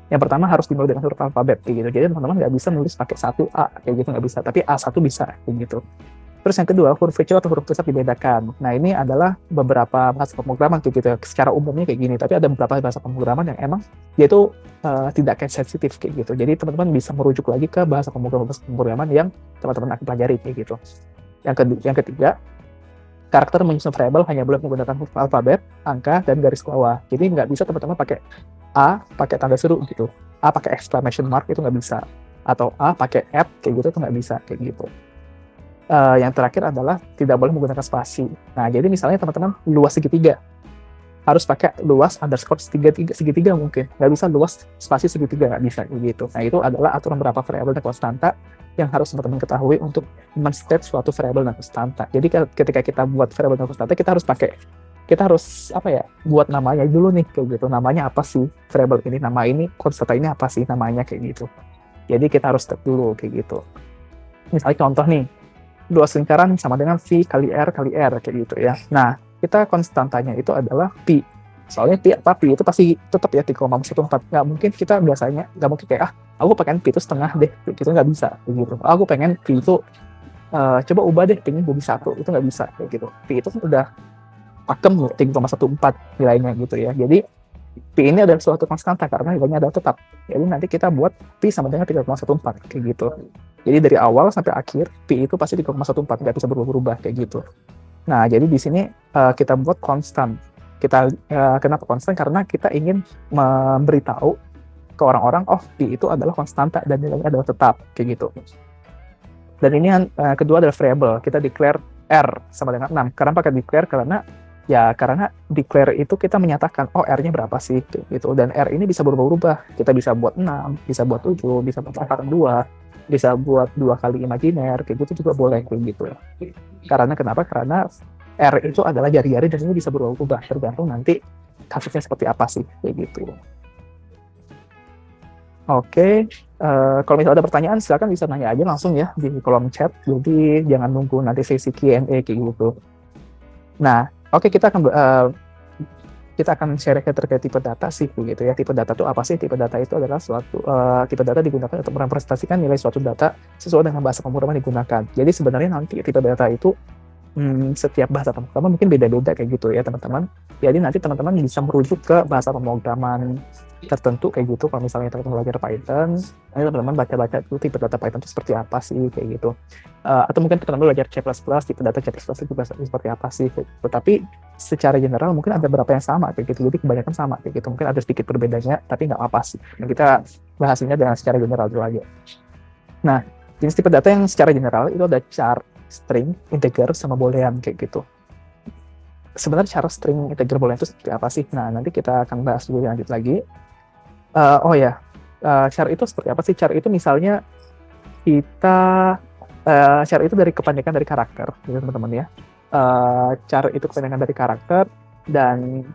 Yang pertama harus dimulai dengan huruf alfabet kayak gitu. Jadi teman-teman nggak bisa nulis pakai 1A kayak gitu, nggak bisa. Tapi A1 bisa kayak gitu. Terus yang kedua, huruf kecil atau huruf besar dibedakan. Nah ini adalah beberapa bahasa pemrograman kayak gitu. Secara umumnya kayak gini. Tapi ada beberapa bahasa pemrograman yang emang dia itu tidak case sensitif kayak gitu. Jadi teman-teman bisa merujuk lagi ke bahasa pemrograman yang teman-teman akan pelajari kayak gitu. Yang ketiga, karakter menyusun variabel hanya boleh menggunakan huruf alfabet, angka, dan garis bawah. Jadi nggak bisa teman-teman pakai A pakai tanda seru gitu. A pakai exclamation mark itu nggak bisa. Atau A pakai at kayak gitu itu nggak bisa kayak gitu. Yang terakhir adalah tidak boleh menggunakan spasi. Nah, jadi misalnya teman-teman luas segitiga. Harus pakai luas underscore segitiga mungkin. Nggak bisa luas spasi segitiga, nggak bisa gitu. Nah, itu adalah aturan berapa variabel dan konstanta yang harus teman-teman ketahui untuk men-state suatu variabel dan konstanta. Jadi ketika kita buat variabel dan konstanta, kita harus buat namanya dulu nih kayak gitu. Namanya apa sih variabel ini? Nama ini konstanta ini apa sih namanya kayak gitu. Jadi kita harus step dulu kayak gitu. Misalnya contoh nih, luas lingkaran sama dengan V kali R kayak gitu ya. Nah, kita konstantanya itu adalah Pi. Soalnya Pi itu pasti tetap ya 3,14. Nggak mungkin kita biasanya, nggak mungkin kayak, aku pengen Pi itu setengah deh. Gitu nggak bisa. Gitu. Aku pengen Pi itu, coba ubah deh, pengen jadi 1. Itu nggak bisa. Kayak gitu. Pi itu udah pakem 3,14 nilainya gitu ya. Jadi, Pi ini adalah suatu konstanta karena nilainya adalah tetap. Jadi nanti kita buat Pi sama dengan 3,14 kayak gitu. Jadi dari awal sampai akhir Pi itu pasti 3,14, nggak bisa berubah-ubah kayak gitu. Nah jadi di sini kita buat konstan. Kenapa konstan? Karena kita ingin memberitahu ke orang-orang, Pi itu adalah konstanta dan nilainya adalah tetap kayak gitu. Dan ini yang kedua adalah variable. Kita declare R sama dengan 6. Kenapa pakai declare? Karena declare itu kita menyatakan, R-nya berapa sih, gitu. Dan R ini bisa berubah-ubah. Kita bisa buat 6, bisa buat 7, bisa buat akar 2, bisa buat 2 kali imajiner, kayak gitu juga boleh, kayak gitu. Karena kenapa? Karena R itu adalah jari-jari dan ini bisa berubah-ubah, tergantung nanti kasusnya seperti apa sih, kayak gitu. Oke, kalau misalnya ada pertanyaan, silakan bisa nanya aja langsung ya di kolom chat. Jadi jangan nunggu nanti sesi Q&A kayak gitu. Nah, oke, kita akan share terkait tipe data sih, begitu ya. Tipe data itu apa sih? Tipe data itu adalah tipe data digunakan untuk merepresentasikan nilai suatu data sesuai dengan bahasa pemrograman digunakan. Jadi sebenarnya nanti tipe data itu setiap bahasa pemrograman mungkin beda-beda kayak gitu ya teman-teman. Jadi nanti teman-teman bisa merujuk ke bahasa pemrograman tertentu kayak gitu. Kalau misalnya teman-teman belajar Python, nanti teman-teman baca-baca itu tipe data Python itu seperti apa sih kayak gitu. Atau mungkin teman-teman belajar C++, tipe data C++ itu seperti apa sih. Tapi secara general mungkin ada beberapa yang sama kayak gitu, jadi kebanyakan sama kayak gitu, mungkin ada sedikit berbedanya tapi nggak apa sih. Nah, kita bahasnya dengan secara general dulu aja. Nah, jenis tipe data yang secara general itu ada char, string, integer, sama boolean kayak gitu. Sebenarnya char, string, integer, boolean itu seperti apa sih? Nah, nanti kita akan bahas dulu lanjut lagi. Char itu seperti apa sih? Char itu misalnya kita char itu dari kepanjangan dari karakter, gitu teman-teman ya. Char itu kepanjangan dari karakter, dan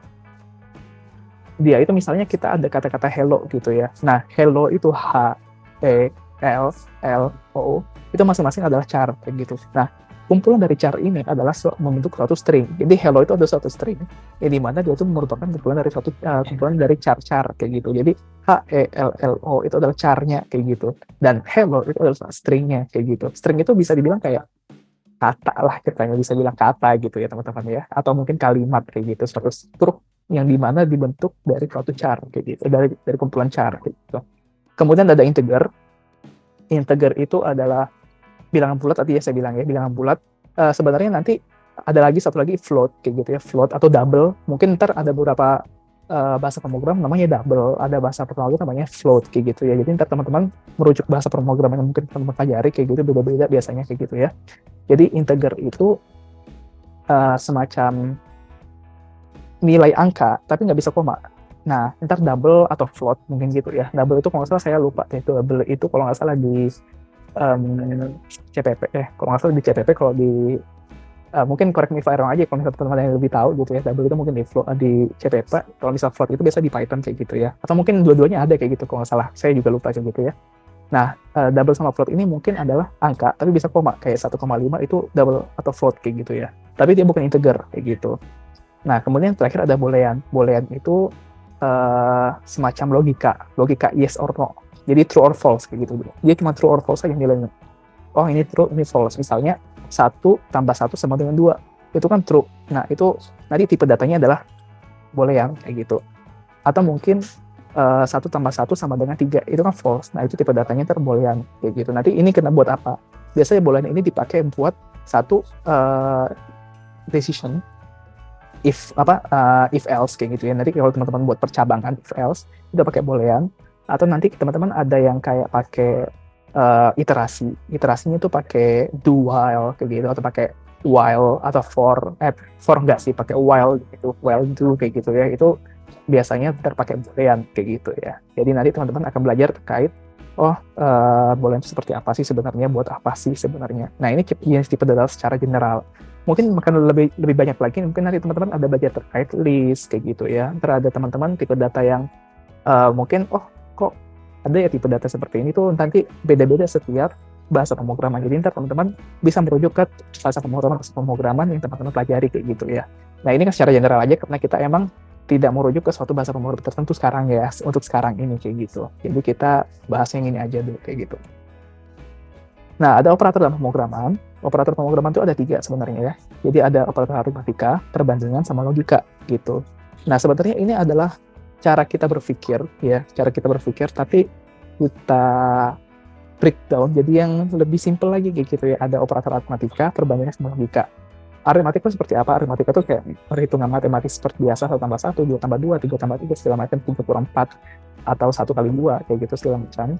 dia itu misalnya kita ada kata-kata hello gitu ya. Nah, hello itu H, E, L, L, O, itu masing-masing adalah char kayak gitu. Nah, kumpulan dari char ini adalah membentuk suatu string. Jadi hello itu ada suatu string, di mana dia itu merupakan kumpulan dari suatu kumpulan dari char-char kayak gitu. Jadi H, E, L, L, O itu adalah charnya kayak gitu. Dan hello itu adalah stringnya kayak gitu. String itu bisa dibilang kayak kata lah, kita bisa bilang kata gitu ya teman-teman ya, atau mungkin kalimat kayak gitu, suatu struk yang dimana dibentuk dari suatu char kayak gitu, dari kumpulan char gitu. Kemudian ada integer. Integer itu adalah bilangan bulat, tadi ya saya bilang ya, bilangan bulat. Sebenarnya nanti ada lagi satu lagi float kayak gitu ya, float atau double. Mungkin ntar ada beberapa bahasa pemrogram namanya double, ada bahasa pemrogram namanya float kayak gitu ya. Jadi ntar teman-teman merujuk bahasa pemrograman yang mungkin teman-teman pelajari kayak gitu, beda-beda biasanya kayak gitu ya. Jadi integer itu semacam nilai angka tapi nggak bisa koma. Nah, ntar double atau float mungkin gitu ya. Double itu kalau nggak salah saya lupa deh, double itu kalau nggak salah di CPP kalau nggak salah di CPP, kalau di mungkin correct me if I wrong aja kalau misalnya teman-teman yang lebih tahu gitu ya. Double itu mungkin di CPP, kalau misalnya float itu biasa di Python kayak gitu ya, atau mungkin dua-duanya ada kayak gitu kalau nggak salah, saya juga lupa kayak gitu ya. Nah, double sama float ini mungkin adalah angka tapi bisa koma, kayak 1,5 itu double atau float kayak gitu ya, tapi dia bukan integer kayak gitu. Nah, kemudian terakhir ada boolean. Boolean itu semacam logika yes or no. Jadi true or false kayak gitu. Dia cuma true or false aja nilainya. Oh, ini true, ini false. Misalnya 1 tambah 1 sama dengan 2. Itu kan true. Nah, itu nanti tipe datanya adalah boolean kayak gitu. Atau mungkin 1 tambah 1 sama dengan 3. Itu kan false. Nah, itu tipe datanya ntar boolean kayak gitu. Nanti ini kena buat apa? Biasanya boolean ini dipakai buat satu decision if else kayak gitu ya. Nanti kalau teman-teman buat percabangan if else udah pakai boolean, atau nanti teman-teman ada yang kayak pakai iterasinya tuh pakai do while kayak gitu, atau pakai while atau for enggak sih, pakai while gitu, while do kayak gitu ya. Itu biasanya terpakai boolean kayak gitu ya. Jadi nanti teman-teman akan belajar terkait boolean itu seperti apa sih sebenarnya, buat apa sih sebenarnya. Nah, ini jenis tipe data secara general. Mungkin akan lebih banyak lagi, mungkin nanti teman-teman ada belajar terkait list kayak gitu ya. Ntar ada teman-teman tipe data yang mungkin kok ada ya tipe data seperti ini tuh, nanti beda-beda setiap bahasa pemrograman. Jadi ntar teman-teman bisa merujuk ke bahasa pemrograman yang teman-teman pelajari kayak gitu ya. Nah, ini kan secara general aja karena kita emang tidak merujuk ke suatu bahasa pemrograman tertentu sekarang ya, untuk sekarang ini kayak gitu. Jadi kita bahas yang ini aja dulu kayak gitu. Nah, ada operator dalam pemrograman. Operator pemrograman itu ada 3 sebenarnya ya. Jadi ada operator aritmatika, perbandingan, sama logika gitu. Nah, sebenarnya ini adalah cara kita berpikir ya, tapi kita breakdown jadi yang lebih simple lagi kayak gitu ya. Ada operator aritmatika, perbandingan, sama logika. Aritmatika seperti apa? Aritmatika itu kayak perhitungan matematis seperti biasa, 1 tambah 1, 2 tambah 2, 3 tambah 3, segala macam, 3 kurang 4, atau 1 kali 2, kayak gitu segala macam.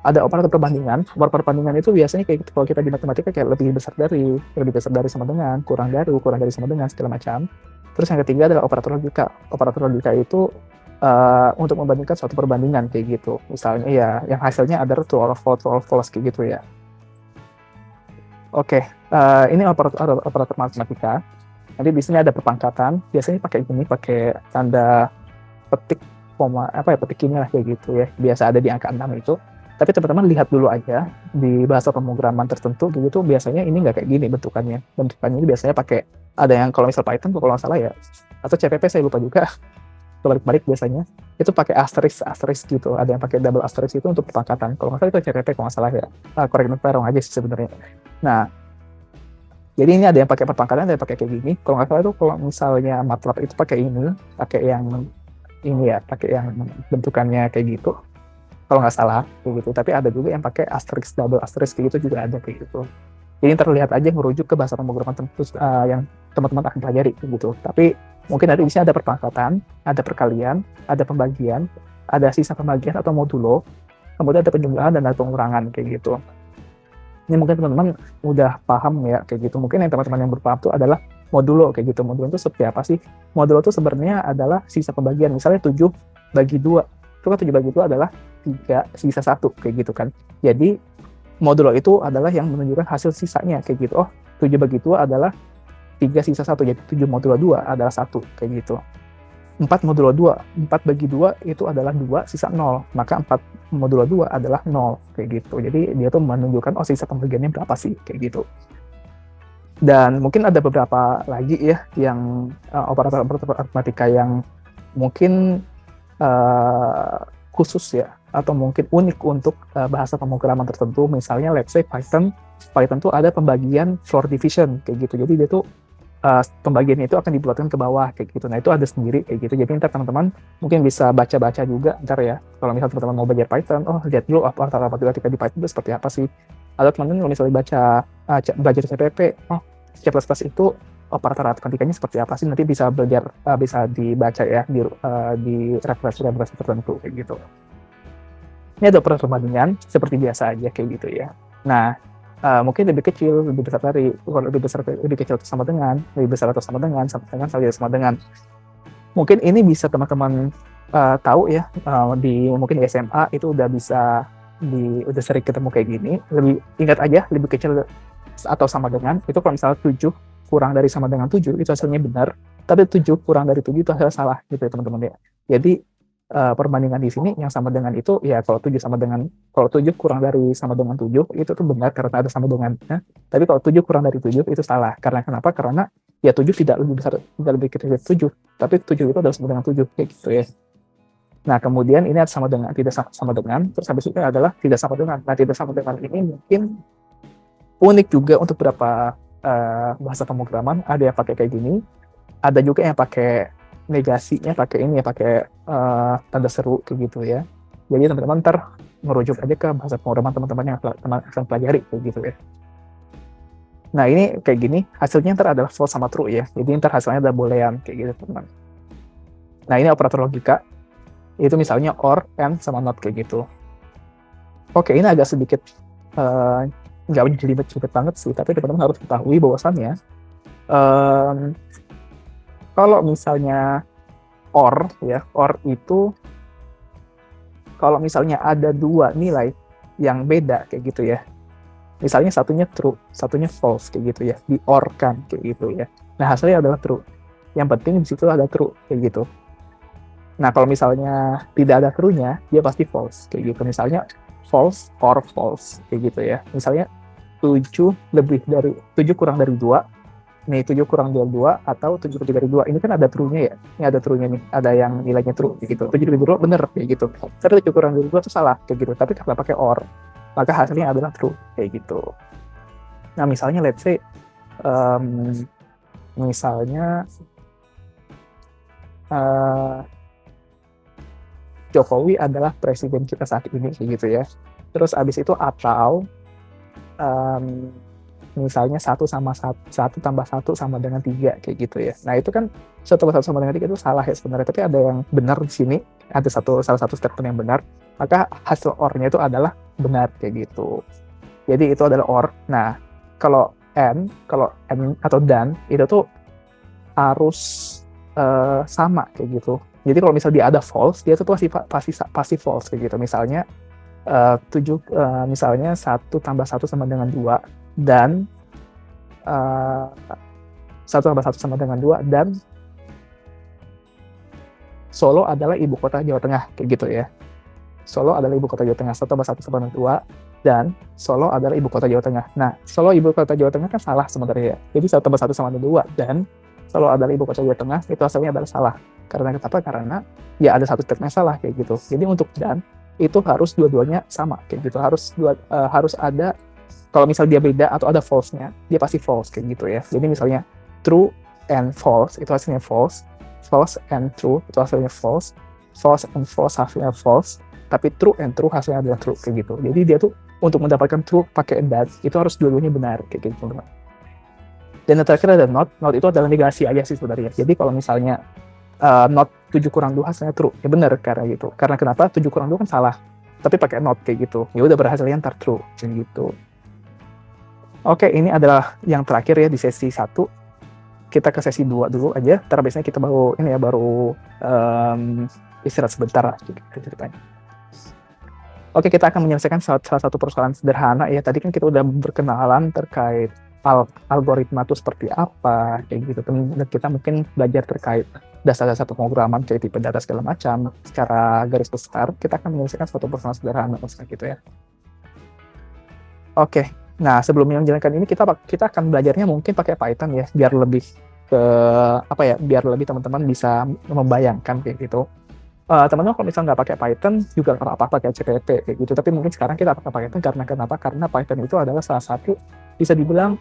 Ada operator perbandingan. Operator perbandingan itu biasanya kayak gitu, kalau kita di matematika kayak lebih besar dari sama dengan, kurang dari sama dengan, segala macam. Terus yang ketiga adalah operator logika. Operator logika itu untuk membandingkan suatu perbandingan kayak gitu. Misalnya ya, yang hasilnya ada true or false kayak gitu ya. Oke, ini operator matematika. Nanti di sini ada perpangkatan. Biasanya pakai tanda petik petik ini lah kayak gitu ya. Biasa ada di angka 6 itu. Tapi teman-teman lihat dulu aja di bahasa pemrograman tertentu gitu, biasanya ini nggak kayak gini bentukannya. Bentukannya ini biasanya pakai, ada yang kalau misal Python kalau nggak salah ya, atau CPP saya lupa juga, kebalik-balik biasanya itu pakai asterisk gitu. Ada yang pakai double asterisk itu untuk perpangkatan. Kalau nggak salah itu CPP kalau nggak salah ya. Correct me if I'm wrong aja sih sebenarnya. Nah, jadi ini ada yang pakai perpangkatan, ada yang pakai kayak gini. Kalau nggak salah itu kalau misalnya MATLAB itu pakai yang ini ya, pakai yang bentukannya kayak gitu. Kalau nggak salah kayak gitu. Tapi ada juga yang pakai double asterisk kayak gitu juga ada kayak gitu. Jadi terlihat aja merujuk ke bahasa pemrograman tertentu yang teman-teman akan pelajari gitu. Tapi mungkin nanti di sini ada perpangkatan, ada perkalian, ada pembagian, ada sisa pembagian atau modulo, kemudian ada penjumlahan dan ada pengurangan kayak gitu. Ini mungkin teman-teman udah paham ya kayak gitu. Mungkin yang teman-teman yang berpaham itu adalah modulo kayak gitu. Modulo itu seperti apa sih? Modulo itu sebenarnya adalah sisa pembagian. Misalnya 7 bagi 2. Itu kan 7 bagi 2 adalah 3 sisa 1 kayak gitu kan. Jadi modulo itu adalah yang menunjukkan hasil sisanya kayak gitu. Oh, 7 bagi 2 adalah 3 sisa 1, jadi 7 modulo 2 adalah 1 kayak gitu. 4 modulo 2, 4 bagi 2 itu adalah 2 sisa 0, maka 4 modulo 2 adalah 0 kayak gitu. Jadi dia tuh menunjukkan oh sisa pembagiannya berapa sih kayak gitu. Dan mungkin ada beberapa lagi ya yang operator matematika yang mungkin khusus ya atau mungkin unik untuk bahasa pemrograman tertentu. Misalnya let's say Python tuh ada pembagian floor division kayak gitu. Jadi dia tuh pembagiannya itu akan dibulatkan ke bawah kayak gitu. Nah itu ada sendiri kayak gitu. Jadi ntar teman-teman mungkin bisa baca-baca juga ntar ya. Kalau misalnya teman-teman mau belajar Python, oh lihat dulu apa matematika di Python itu seperti apa sih. Atau teman-teman kalau misalnya belajar CPP, oh C++ itu operator matematikanya seperti apa sih, nanti bisa belajar, bisa dibaca ya di referensi tertentu kayak gitu. Ini ada perbandingan seperti biasa aja kayak gitu ya. Nah, mungkin lebih kecil, lebih besar dari, kalau lebih besar, lebih kecil atau sama dengan, lebih besar atau sama dengan, sama dengan. Mungkin ini bisa teman-teman tahu ya, mungkin di SMA itu udah bisa, udah sering ketemu kayak gini. Lebih ingat aja, lebih kecil atau sama dengan, itu kalau misalnya 7 kurang dari sama dengan 7, itu hasilnya benar, tapi 7 kurang dari 7 itu hasilnya salah gitu ya teman-teman ya. Jadi perbandingan di sini yang sama dengan itu ya kalau 7 kurang dari sama dengan 7 itu tuh benar karena ada sama dengannya. Tapi kalau 7 kurang dari 7 itu salah. Karena kenapa? Karena ya 7 tidak lebih besar, tidak lebih kecil dari 7, tapi 7 itu adalah sama dengan 7 kayak gitu ya. Nah, kemudian ini ada sama dengan, tidak sama dengan, terus habis itu adalah tidak sama dengan. Nah, tidak sama dengan ini mungkin unik juga untuk beberapa bahasa pemrograman. Ada yang pakai kayak gini, ada juga yang pakai negasinya, pakai ini ya, pakai tanda seru kayak gitu ya. Jadi teman-teman ntar merujuk aja ke bahasa pemrograman teman-teman yang akan pelajari kayak gitu ya. Nah ini kayak gini, hasilnya ntar adalah false sama true ya. Jadi ntar hasilnya ada boolean kayak gitu teman-teman. Nah ini operator logika, itu misalnya or, and, sama not kayak gitu. Oke, ini agak sedikit nggak jelibet banget sih, tapi teman-teman harus ketahui bahwasannya kalau misalnya or itu kalau misalnya ada 2 nilai yang beda kayak gitu ya, misalnya satunya true, satunya false kayak gitu ya, di or kan kayak gitu ya. Nah hasilnya adalah true, yang penting di situ ada true kayak gitu. Nah kalau misalnya tidak ada true-nya, dia pasti false kayak gitu. Misalnya false or false kayak gitu ya. Misalnya 7 kurang dari 2, nih 7 kurang dari 2 atau 7 lebih dari 2. Ini kan ada true-nya ya. Ini ada true-nya nih. Ada yang nilainya true kayak gitu. 7 lebih dari 2 bener kayak gitu. Tapi 7 kurang dari 2 itu salah kayak gitu. Tapi kalau pakai or, maka hasilnya adalah true kayak gitu. Nah, misalnya let's say misalnya Jokowi adalah presiden kita saat ini kayak gitu ya. Terus abis itu atau misalnya 1 tambah 1 sama dengan 3 kayak gitu ya. Nah itu kan 1 tambah 1 sama dengan 3 itu salah ya sebenarnya, tapi ada yang benar di sini, ada salah satu statement yang benar, maka hasil or-nya itu adalah benar kayak gitu. Jadi itu adalah or. Nah kalau and atau dan itu tuh harus sama kayak gitu. Jadi kalau misalnya dia ada false, dia tuh pasti false kayak gitu. Misalnya 7 misalnya 1 tambah 1 sama dengan 2 dan 1 tambah 1 sama dengan 2 dan Solo adalah ibu kota Jawa Tengah kayak gitu ya. Solo adalah ibu kota Jawa Tengah, 1 tambah 1 sama dengan 2 dan Solo adalah ibu kota Jawa Tengah. Nah, Solo ibu kota Jawa Tengah kan salah sebenarnya ya. Jadi 1 tambah 1 sama dengan 2 dan Solo adalah ibu kota Jawa Tengah, itu hasilnya adalah salah. Karena kenapa? Karena ya ada satu statement salah kayak gitu. Jadi untuk dan itu harus dua-duanya sama kayak gitu. Harus ada, kalau misal dia beda atau ada false-nya, dia pasti false kayak gitu ya. Jadi misalnya true and false itu hasilnya false, false and true itu hasilnya false, false and false hasilnya false, tapi true and true hasilnya adalah true kayak gitu. Jadi dia tuh untuk mendapatkan true pakai that itu harus dua-duanya benar kayak gitu teman-teman. Dan yang terakhir ada not itu adalah negasi aja sih sebenarnya. Jadi kalau misalnya not 7 kurang 2 hasilnya true, ya benar karena gitu. Karena kenapa 7 kurang 2 kan salah, tapi pakai not kayak gitu, ya udah berhasilnya ntar true kayak gitu. Oke, ini adalah yang terakhir ya di sesi 1. Kita ke sesi 2 dulu aja, ntar biasanya kita baru istirahat sebentar lah gitu ceritanya. Oke, kita akan menyelesaikan salah satu persoalan sederhana ya. Tadi kan kita udah berkenalan terkait algoritma itu seperti apa, kayak gitu. Dan kita mungkin belajar terkait dasar-dasar pemrograman kayak tipe data segala macam. Secara garis besar, kita akan menyelesaikan suatu persoalan sederhana gitu ya. Oke, nah sebelum menjalankan ini kita akan belajarnya mungkin pakai Python ya, biar lebih biar lebih teman-teman bisa membayangkan kayak gitu. Teman-teman kalau misalnya nggak pakai Python juga nggak apa-apa pakai CPP kayak gitu, tapi mungkin sekarang kita pakai Python karena Python itu adalah salah satu bisa dibilang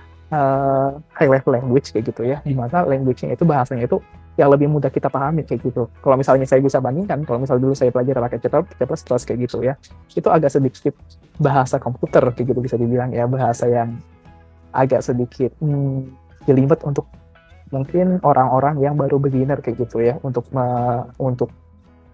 high level language kayak gitu ya, di mana language-nya itu bahasanya itu yang lebih mudah kita pahami kayak gitu. Kalau misalnya saya bisa bandingkan, kalau misalnya dulu saya pelajari pakai C++ kayak gitu ya, itu agak sedikit bahasa komputer kayak gitu bisa dibilang ya, bahasa yang agak sedikit jelimet untuk mungkin orang-orang yang baru beginner kayak gitu ya, untuk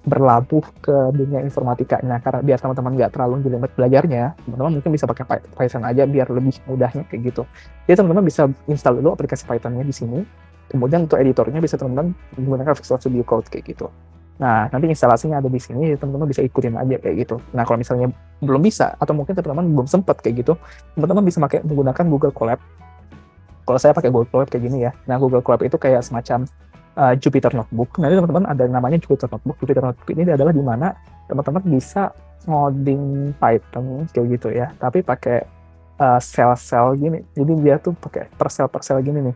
berlabuh ke dunia informatikanya. Karena biar teman-teman nggak terlalu jelimet belajarnya, teman-teman mungkin bisa pakai Python aja biar lebih mudahnya kayak gitu. Jadi teman-teman bisa install dulu aplikasi Pythonnya di sini, kemudian untuk editornya bisa teman-teman menggunakan Visual Studio Code kayak gitu. Nah, nanti instalasinya ada di sini, teman-teman bisa ikutin aja kayak gitu. Nah, kalau misalnya belum bisa, atau mungkin teman-teman belum sempat kayak gitu, teman-teman bisa menggunakan Google Colab. Kalau saya pakai Google Colab kayak gini ya. Nah, Google Colab itu kayak semacam Jupyter Notebook. Nanti teman-teman ada namanya Jupyter Notebook. Jupyter Notebook ini adalah di mana teman-teman bisa ngoding Python kayak gitu ya, tapi pakai sel-sel gini. Jadi dia tuh pakai per sel gini nih.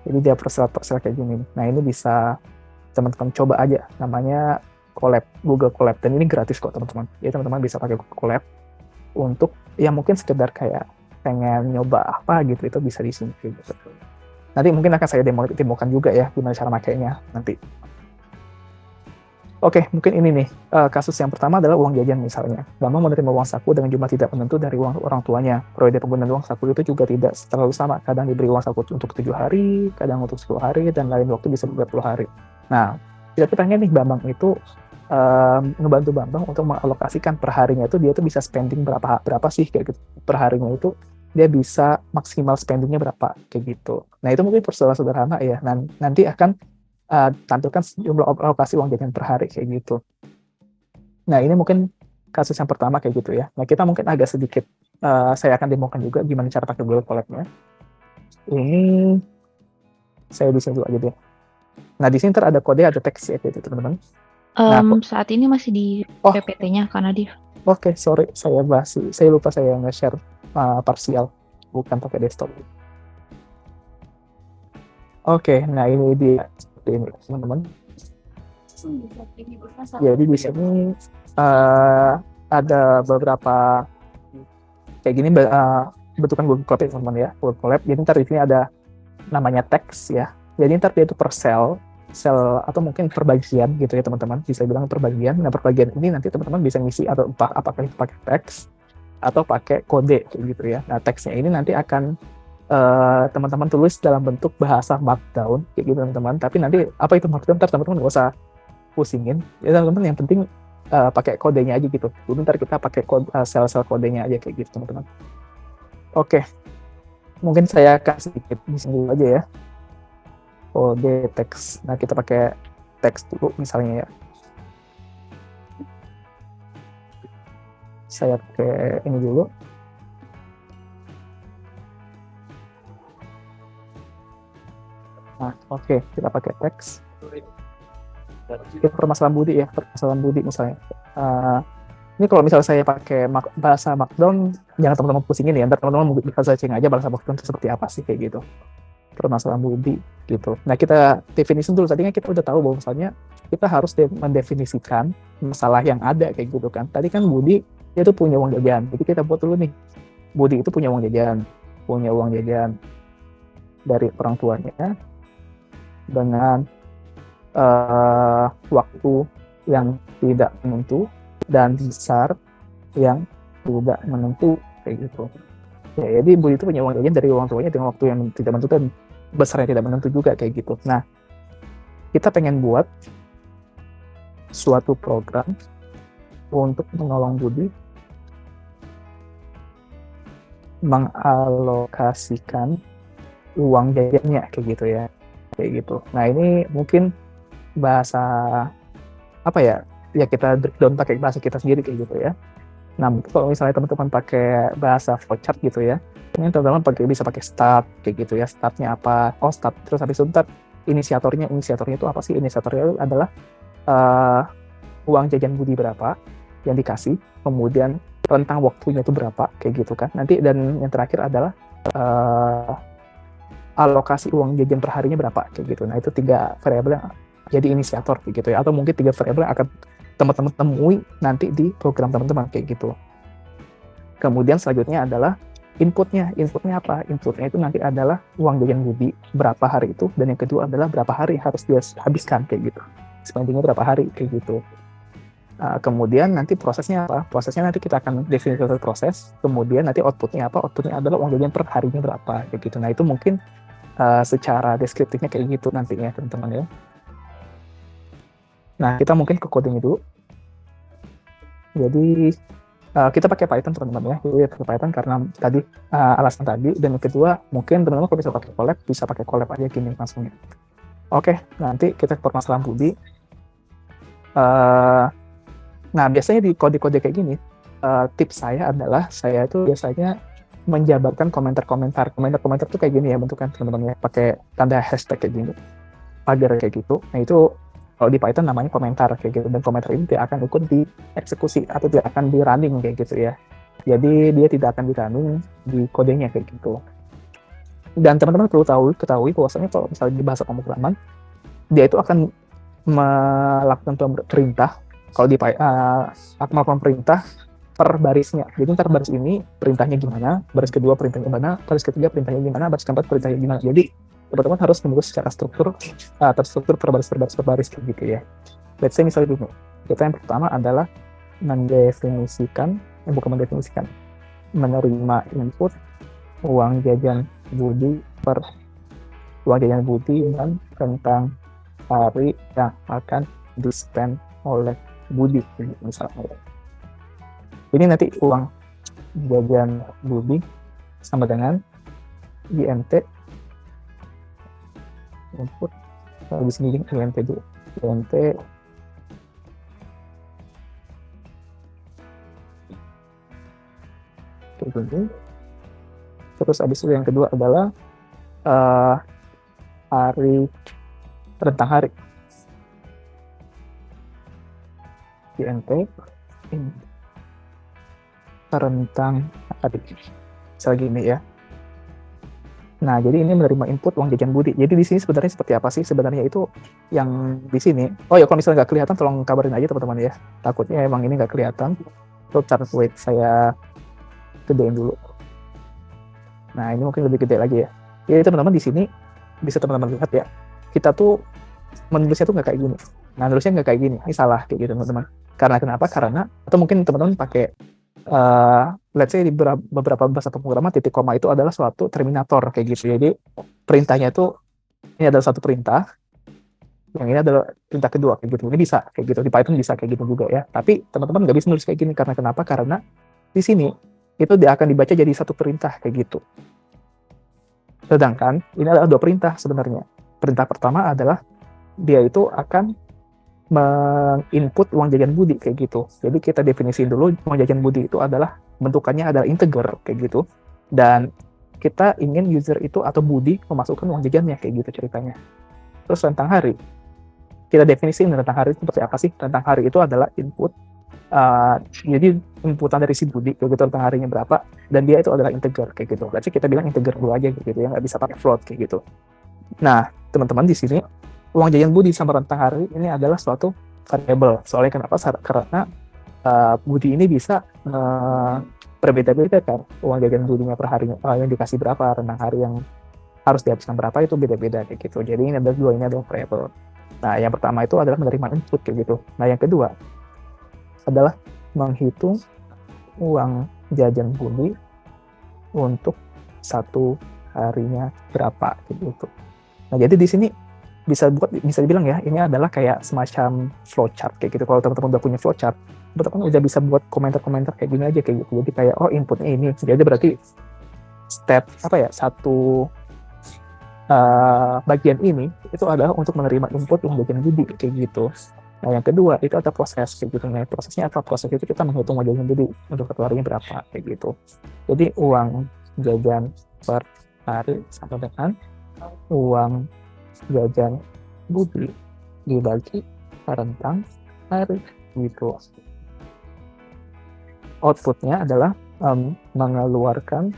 Jadi dia per sel kayak gini. Nah, ini bisa teman-teman coba aja, namanya Colab, Google Colab, dan ini gratis kok teman-teman. Jadi teman-teman bisa pakai Google Colab untuk ya mungkin sekedar kayak pengen nyoba apa gitu, itu bisa di sini gitu. Nanti mungkin akan saya demokan juga ya gimana cara makainya nanti. Oke, mungkin ini nih kasus yang pertama adalah uang jajan misalnya. Bambang menerima uang saku dengan jumlah tidak menentu dari uang orang tuanya. Periode penggunaan uang saku itu juga tidak terlalu sama. Kadang diberi uang saku untuk 7 hari, kadang untuk 10 hari, dan lain waktu bisa 30 hari. Nah, kita pengen nih Bambang itu ngebantu Bambang untuk mengalokasikan per harinya itu dia tuh bisa spending berapa sih kayak gitu. Per harinya itu dia bisa maksimal spendingnya berapa kayak gitu. Nah, itu mungkin persoalan sederhana ya. Nanti akan tampilkan jumlah alokasi uang jajan per hari kayak gitu. Nah, ini mungkin kasus yang pertama kayak gitu ya. Nah, kita mungkin agak sedikit saya akan demokan juga gimana cara pakai Google Colab-nya. Ini saya bisa dulu aja deh. Nah, di sini ada kode, ada teks ya gitu teman-teman. Saat ini masih di PPT-nya Kak Nadif. Oke, sorry, saya lupa saya nge-share parsial, bukan pakai desktop. Oke, nah ini dia seperti ini teman-teman. Jadi di sini ada beberapa kayak gini bentukan Google Colab ya teman-teman ya, Google Colab. Jadi ntar di sini ada namanya teks ya. Jadi ntar dia itu per sel atau mungkin per bagian gitu ya teman-teman, bisa bilang per bagian. Nah, per bagian ini nanti teman-teman bisa ngisi atau apakah itu pakai teks atau pakai kode kayak gitu ya. Nah, teksnya ini nanti akan teman-teman tulis dalam bentuk bahasa Markdown kayak gitu teman-teman. Tapi nanti apa itu Markdown ntar teman-teman nggak usah pusingin ya teman-teman, yang penting pakai kodenya aja gitu. Jadi ntar kita pakai sel-sel kodenya aja kayak gitu teman-teman. Oke, mungkin saya kasih sedikit di sini dulu aja ya. Kode teks. Nah, kita pakai teks dulu misalnya ya. Saya pakai ini dulu. Nah, oke, kita pakai teks. Kita permasalahan Budi misalnya. Ini kalau misalnya saya pakai bahasa Markdown, jangan teman-teman pusingin ya. Ntar teman-teman bisa searching aja bahasa Markdown itu seperti apa sih kayak gitu. Permasalahan Budi gitu. Nah, kita definisi dulu. Tadi kan kita udah tahu bahwa misalnya kita harus mendefinisikan masalah yang ada kayak gitu kan. Tadi kan Budi dia tuh punya uang jajan. Jadi kita buat dulu nih. Budi itu punya uang jajan dari orang tuanya dengan waktu yang tidak menentu dan besar yang tidak menentu kayak gitu. Ya, jadi Budi itu punya uang jajan dari orang tuanya dengan waktu yang tidak menentu dan besarnya tidak menentu juga kayak gitu. Nah, kita pengen buat suatu program untuk menolong Budi mengalokasikan uang jajannya kayak gitu ya. Kayak gitu. Nah, ini mungkin bahasa apa ya? Ya kita breakdown pakai bahasa kita sendiri kayak gitu ya. Nah, kalau misalnya teman-teman pakai bahasa flowchart gitu ya, ini teman-teman bisa pakai start kayak gitu ya. Startnya apa? Oh, start. Terus habis itu ntar inisiatornya itu apa sih? Inisiatornya itu adalah uang jajan Budi berapa yang dikasih, kemudian rentang waktunya itu berapa kayak gitu kan. Nanti dan yang terakhir adalah alokasi uang jajan per harinya berapa kayak gitu. Nah, itu 3 variabel yang jadi inisiator kayak gitu ya, atau mungkin 3 variabel yang akan teman-teman temui nanti di program teman-teman kayak gitu. Kemudian selanjutnya adalah inputnya apa? Inputnya itu nanti adalah uang jajan Budi berapa hari itu, dan yang kedua adalah berapa hari harus dia habiskan kayak gitu, spendingnya berapa hari kayak gitu. Kemudian nanti prosesnya apa? Prosesnya nanti kita akan definisikan proses, kemudian nanti outputnya apa? Outputnya adalah uang jajan per harinya berapa kayak gitu. Nah, itu mungkin secara deskriptifnya kayak gitu nantinya teman-teman ya. Nah, kita mungkin ke codingnya dulu. Jadi kita pakai Python teman-teman ya. Jadi pakai Python karena tadi alasan tadi, dan yang kedua mungkin teman-teman kalau bisa pakai collab aja gini langsungnya. Oke, nanti kita ke permasalahan Budi. Nah, biasanya di kode-kode kayak gini, tips saya adalah saya itu biasanya menjabarkan komentar-komentar. Komentar-komentar tuh kayak gini ya bentuknya teman-teman ya, pakai tanda hashtag kayak gini, pagar kayak gitu. Nah, itu kalau di Python namanya komentar kayak gitu, dan komentar ini tidak akan ikut dieksekusi atau tidak akan di running kayak gitu ya. Jadi dia tidak akan di running di kodenya kayak gitu. Dan teman-teman perlu ketahui bahwasanya kalau misalnya di bahasa pemrograman, dia itu akan melakukan perintah kalau di melakukan perintah per barisnya. Jadi ntar baris ini perintahnya gimana, baris kedua perintahnya gimana, baris ketiga perintahnya gimana, baris keempat perintahnya gimana. Jadi teman-teman harus menulis secara terstruktur per baris gitu ya. Let's say misalnya dulu, kita yang pertama adalah menerima input uang jajan Budi dan rentang hari yang akan di-spend oleh Budi misalnya. Ini nanti uang jajan Budi sama dengan INT input di sini INT dulu. INT terus habis itu yang kedua adalah rentang hari. INT rentang hari. Misalnya gini ya. Nah, jadi ini menerima input uang jajan Budi. Jadi di sini sebenarnya seperti apa sih? Sebenarnya itu yang di sini. Oh ya, kalau misalnya nggak kelihatan, tolong kabarin aja teman-teman ya. Takutnya emang ini nggak kelihatan. So, wait, saya gedein dulu. Nah, ini mungkin lebih gede lagi ya. Jadi teman-teman di sini bisa teman-teman lihat ya. Kita tuh menulisnya tuh nggak kayak gini. Nah, nulisnya nggak kayak gini. Ini salah kayak gitu teman-teman. Karena kenapa? Karena atau mungkin teman-teman pakai let's say di beberapa bahasa pemrograman titik koma itu adalah suatu terminator kayak gitu. Jadi perintahnya itu ini adalah satu perintah, yang ini adalah perintah kedua kayak gitu. Ini bisa kayak gitu, di Python bisa kayak gitu juga ya. Tapi teman-teman nggak bisa nulis kayak gini karena kenapa? Karena di sini itu dia akan dibaca jadi satu perintah kayak gitu. Sedangkan ini adalah 2 perintah sebenarnya. Perintah pertama adalah dia itu akan menginput uang jajan Budi kayak gitu. Jadi kita definisiin dulu uang jajan Budi itu adalah bentukannya adalah integer kayak gitu. Dan kita ingin user itu atau Budi memasukkan uang jajannya kayak gitu ceritanya. Terus rentang hari. Kita definisiin rentang hari itu seperti apa sih? Rentang hari itu adalah input. Jadi inputan dari si Budi kayak gitu, rentang harinya berapa, dan dia itu adalah integer kayak gitu. Berarti kita bilang integer dulu aja gitu ya, nggak bisa pakai float kayak gitu. Nah, teman-teman di sini uang jajan Budi sama rentang hari ini adalah suatu variabel. Soalnya kenapa? Karena Budi ini bisa berbeda-beda kan. Uang jajan Budinya per harinya yang dikasih berapa, rentang hari yang harus dihabiskan berapa itu beda-beda kayak gitu. Jadi ini adalah variabel. Nah, yang pertama itu adalah menerima input kayak gitu. Nah, yang kedua adalah menghitung uang jajan Budi untuk 1 harinya berapa gitu. Nah, jadi di sini bisa dibilang ya, ini adalah kayak semacam flowchart kayak gitu. Kalau teman-teman udah punya flowchart, teman-teman udah bisa buat komentar-komentar kayak gini aja kayak gitu. Jadi kayak oh inputnya ini, jadi berarti step satu bagian ini itu adalah untuk menerima input yang bagian budi kayak gitu. Nah, yang kedua itu ada proses kayak gitu. Nah, prosesnya apa? Proses itu kita menghitung jajan budi untuk satu harinya berapa kayak gitu. Jadi uang jajan per hari sama dengan uang jajan budi dibagi rentang hari gitu. Outputnya adalah mengeluarkan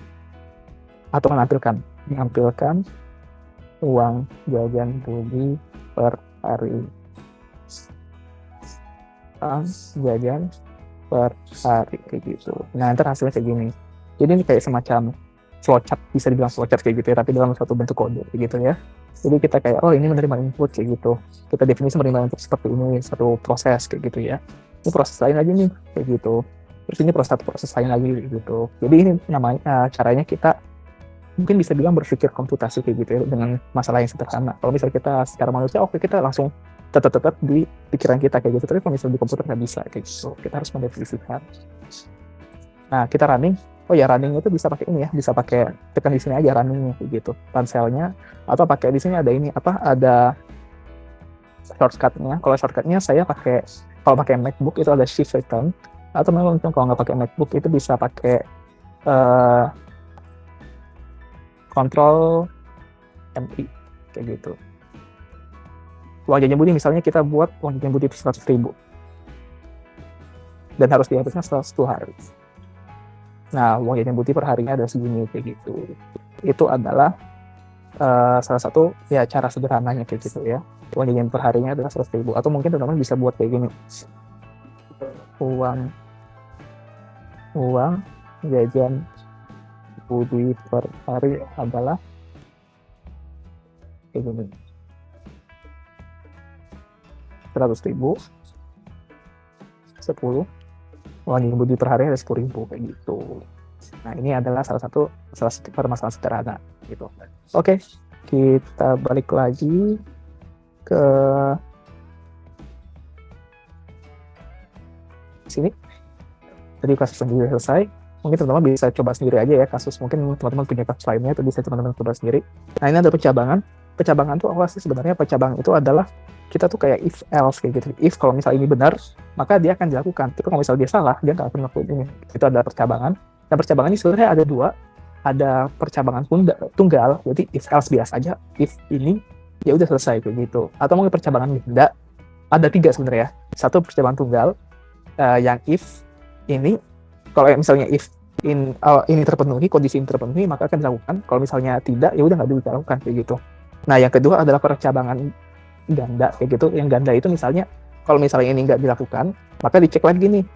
atau menampilkan uang jajan budi per hari, jajan per hari kayak gitu. Nah, ntar hasilnya kayak gini. Jadi ini kayak semacam flowchart, bisa dibilang flowchart kayak gitu ya, tapi dalam satu bentuk kode kayak gitu ya. Jadi kita kayak oh ini menerima input kayak gitu. Kita definisi menerima input seperti ini, satu proses kayak gitu ya. Ini proses lain lagi nih kayak gitu. Terus ini proses lain lagi gitu. Jadi ini namanya caranya kita mungkin bisa bilang berpikir komputasi kayak gitu ya, dengan masalah yang sederhana. Kalau misalnya kita secara manusia, oke kita langsung tetap di pikiran kita kayak gitu. Tapi kalau misalnya di komputer nggak bisa kayak gitu. Kita harus mendefinisikan. Nah, kita running. Oh ya, running itu bisa pakai ini ya, bisa pakai tekan di sini aja runningnya kayak gitu, panselnya, atau pakai di sini ada ini ada shortcutnya. Kalau shortcutnya saya pakai, kalau pakai MacBook itu ada shift return, atau memang kalau nggak pakai MacBook itu bisa pakai Control MI kayak gitu. Uang jajan budi misalnya kita buat uang jajan budi 100.000 dan harus dihapusnya setelah 1 hari. Nah, uang jajan budi per harinya ada segini kayak gitu. Itu adalah salah satu ya cara sederhananya kayak gitu ya. Uang jajan per harinya adalah 100.000, atau mungkin teman-teman bisa buat kayak gini. Uang jajan budi per hari adalah kayak gini, 100.000, 10, uang jajan budi per hari ada 10.000 kayak gitu. Nah, ini adalah salah satu permasalahan sederhana gitu. Oke, kita balik lagi ke sini. Jadi kasus sendiri selesai. Mungkin teman-teman bisa coba sendiri aja ya kasus. Mungkin teman-teman punya kasus lainnya, itu bisa teman-teman coba sendiri. Nah, ini ada pencabangan. Pencabangan itu apa sih sebenarnya? Pencabangan itu adalah kita tuh kayak if else kayak gitu. If kalau misalnya ini benar, maka dia akan dilakukan. Tapi kalau misalnya dia salah, dia nggak akan melakukan ini. Itu ada percabangan. Dan percabangan ini sebenarnya ada 2. Ada percabangan tunggal, jadi if else biasa aja. If ini ya udah selesai kayak gitu. Atau mungkin percabangan ganda. Ada 3 sebenarnya. Satu percabangan tunggal yang if ini, kalau misalnya if ini terpenuhi, kondisi ini terpenuhi, maka akan dilakukan. Kalau misalnya tidak, ya udah nggak dilakukan kayak gitu. Nah, yang kedua adalah percabangan ganda kayak gitu. Yang ganda itu misalnya kalau misalnya ini nggak dilakukan, maka dicek lagi nih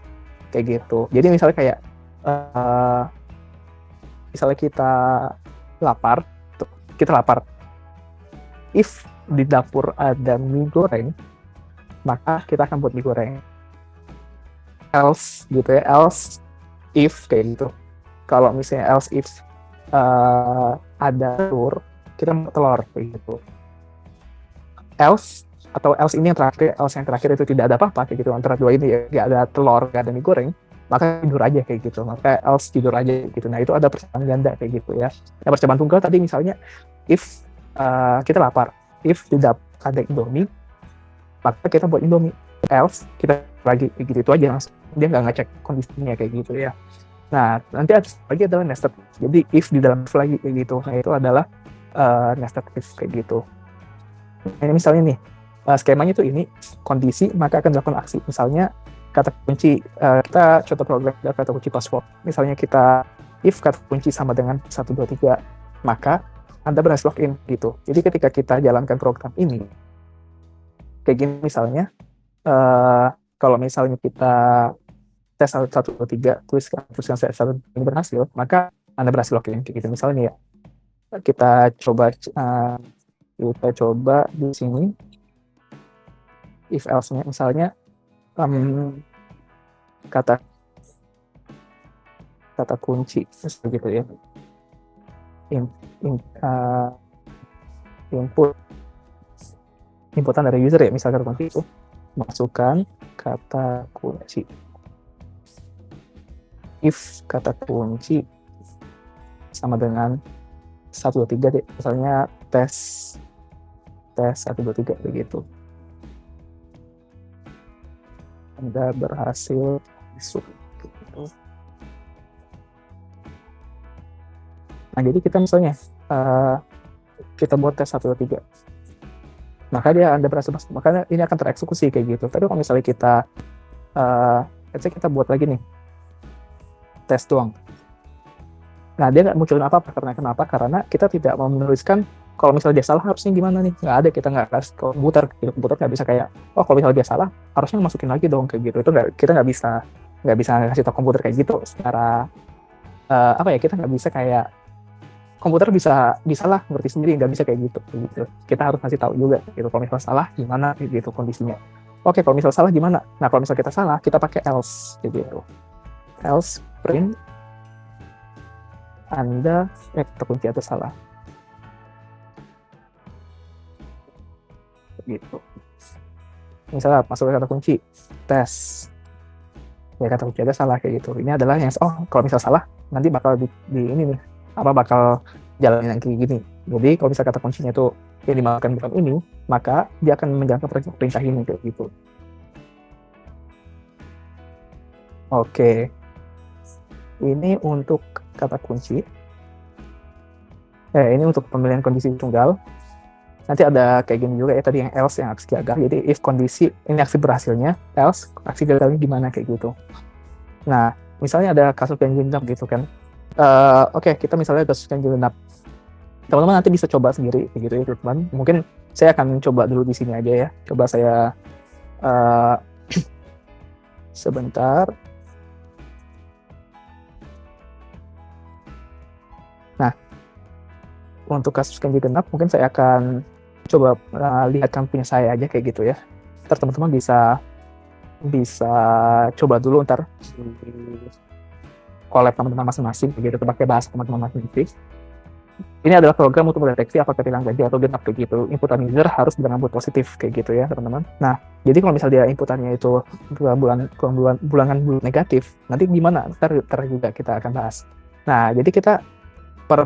kayak gitu. Jadi misalnya kayak misalnya kita lapar, if di dapur ada mie goreng, maka kita akan buat mie goreng. Else gitu ya, else if kayak gitu. Kalau misalnya else if ada telur, kita mau telur kayak gitu. Else ini yang terakhir itu tidak ada apa-apa kayak gitu, antara 2 ini ya, nggak ada telur, nggak ada mie goreng, maka tidur aja kayak gitu. Maka else tidur aja gitu. Nah, itu ada percabangan ganda kayak gitu ya. Nah, percabangan tunggal tadi misalnya if kita lapar, if tidak ada Indomie, maka kita buat Indomie. Else kita lagi kayak gitu, itu aja langsung. Dia nggak ngecek kondisinya kayak gitu ya. Nah, nanti ada lagi adalah nested. Jadi if di dalam if lagi kayak gitu. Nah, itu adalah nested if kayak gitu. Nah, ini misalnya nih skemanya tuh ini kondisi maka akan dilakukan aksi. Misalnya kata kunci, kita contoh program kata kunci password. Misalnya kita if kata kunci sama dengan 123, maka Anda berhasil login gitu. Jadi ketika kita jalankan program ini kayak gini misalnya, kalau misalnya kita tes 123 tuliskan saya ini berhasil, maka Anda berhasil login kayak gitu. Misalnya ya, kita coba di sini if else-nya misalnya kata kunci gitu ya. inputan dari user ya, misalkan kunci itu masukkan kata kunci. If kata kunci sama dengan 1, 2, 3 deh, misalnya tes 1, 2, 3 begitu. Anda berhasil masuk. Nah, jadi kita misalnya kita buat tes 1, 2, 3. Maka Anda berhasil masuk, maka ini akan tereksekusi kayak gitu. Tapi kalau misalnya kita let's say kita buat lagi nih tes doang. Nah, dia nggak munculin apa-apa. Kenapa? Karena kita tidak mau menuliskan kalau misalnya dia salah harusnya gimana nih. Nggak ada, kita nggak kasih komputer. Komputer nggak bisa kayak, oh kalau misalnya dia salah harusnya masukin lagi dong kayak gitu. Itu kita nggak bisa kasih tau komputer kayak gitu secara kita nggak bisa kayak komputer bisa lah ngerti sendiri, nggak bisa kayak gitu. Kita harus kasih tahu juga gitu kalau misalnya salah gimana gitu kondisinya. Oke, kalau misalnya salah gimana? Nah, kalau misalnya kita salah, kita pakai else gitu. Else print Anda terkunci atau salah. Gitu. Misalnya masuk kata kunci tes. Ya kata kunci ada salah kayak gitu. Ini adalah yang kalau misalnya salah nanti bakal di ini nih. Bakal jalan yang kayak gini. Jadi kalau misalnya kata kuncinya itu yang dimaksudkan bukan ini, maka dia akan menjalankan perintah ini kayak gitu. Oke. Ini untuk kata kunci. Ini untuk pemilihan kondisi tunggal. Nanti ada kayak gini juga ya, tadi yang else yang aksi gagal. Jadi if kondisi ini aksi berhasilnya, else aksi gagalnya gimana kayak gitu. Nah, misalnya ada kasus ganjil genap gitu kan. Oke, kita misalnya kasus ganjil genap. Teman-teman nanti bisa coba sendiri gitu ya, teman. Mungkin saya akan coba dulu di sini aja ya. Coba saya sebentar. Nah, untuk kasus ganjil genap mungkin saya akan coba lihat punya saya aja kayak gitu ya. Ntar teman-teman bisa coba dulu ntar collab teman-teman masing-masing begitu, pakai bahasa teman-teman masing-masing. Ini adalah program untuk mendeteksi apakah tilang ganjil atau genap kayak gitu. Inputan user harus dengan input positif kayak gitu ya teman-teman. Nah, jadi kalau misalnya dia inputannya itu bulangan negatif, nanti gimana? Ntar juga kita akan bahas. Nah, jadi kita per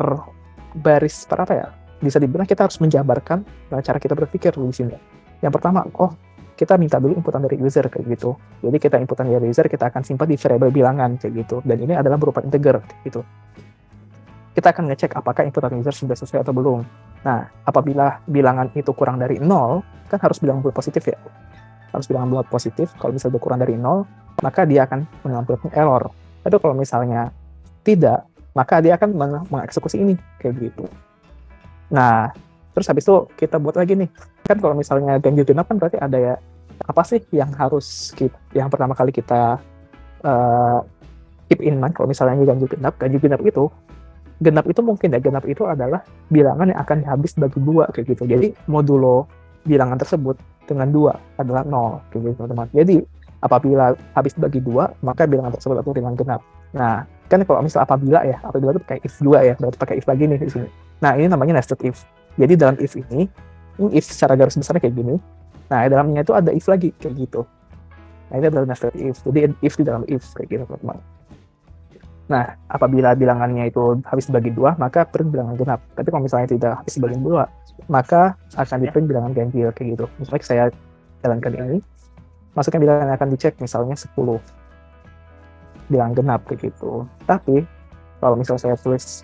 apa ya? Bisa dibilang kita harus menjabarkan cara kita berpikir di sini. Yang pertama, kita minta dulu inputan dari user kayak gitu. Jadi kita inputan dari user, kita akan simpan di variabel bilangan kayak gitu. Dan ini adalah berupa integer gitu. Kita akan ngecek apakah inputan user sudah sesuai atau belum. Nah, apabila bilangan itu kurang dari 0, kan harus bilangan bulat positif ya. Harus bilangan bulat positif. Kalau misalnya kurang dari 0, maka dia akan menampilkan error. Tapi kalau misalnya tidak, maka dia akan mengeksekusi ini kayak gitu. Nah, terus habis itu kita buat lagi nih. Kan kalau misalnya ganjil genap kan berarti ada ya, apa sih yang harus yang pertama kali kita keep in mind kalau misalnya ganjil genap itu mungkin ya, genap itu adalah bilangan yang akan habis bagi 2 kayak gitu. Jadi modulo bilangan tersebut dengan 2 adalah 0 kayak gitu teman-teman. Jadi apabila habis bagi 2, maka bilangan tersebut adalah bilangan genap. Nah, kan kalau misalnya apabila itu pakai if 2 ya, berarti pakai if lagi nih di sini. Nah, ini namanya nested if. Jadi dalam if ini if secara garis besarnya kayak gini. Nah, dalamnya itu ada if lagi kayak gitu. Nah, ini adalah nested if. Jadi if di dalam if kayak gitu teman-teman. Nah, apabila bilangannya itu habis dibagi 2, maka print bilangan genap. Tapi kalau misalnya tidak habis dibagi 2, maka akan di print bilangan ganjil kayak gitu. Misalnya saya jalankan ini, masukkan bilangan yang akan dicek misalnya 10. Bilangan genap kayak gitu. Tapi kalau misalnya saya tulis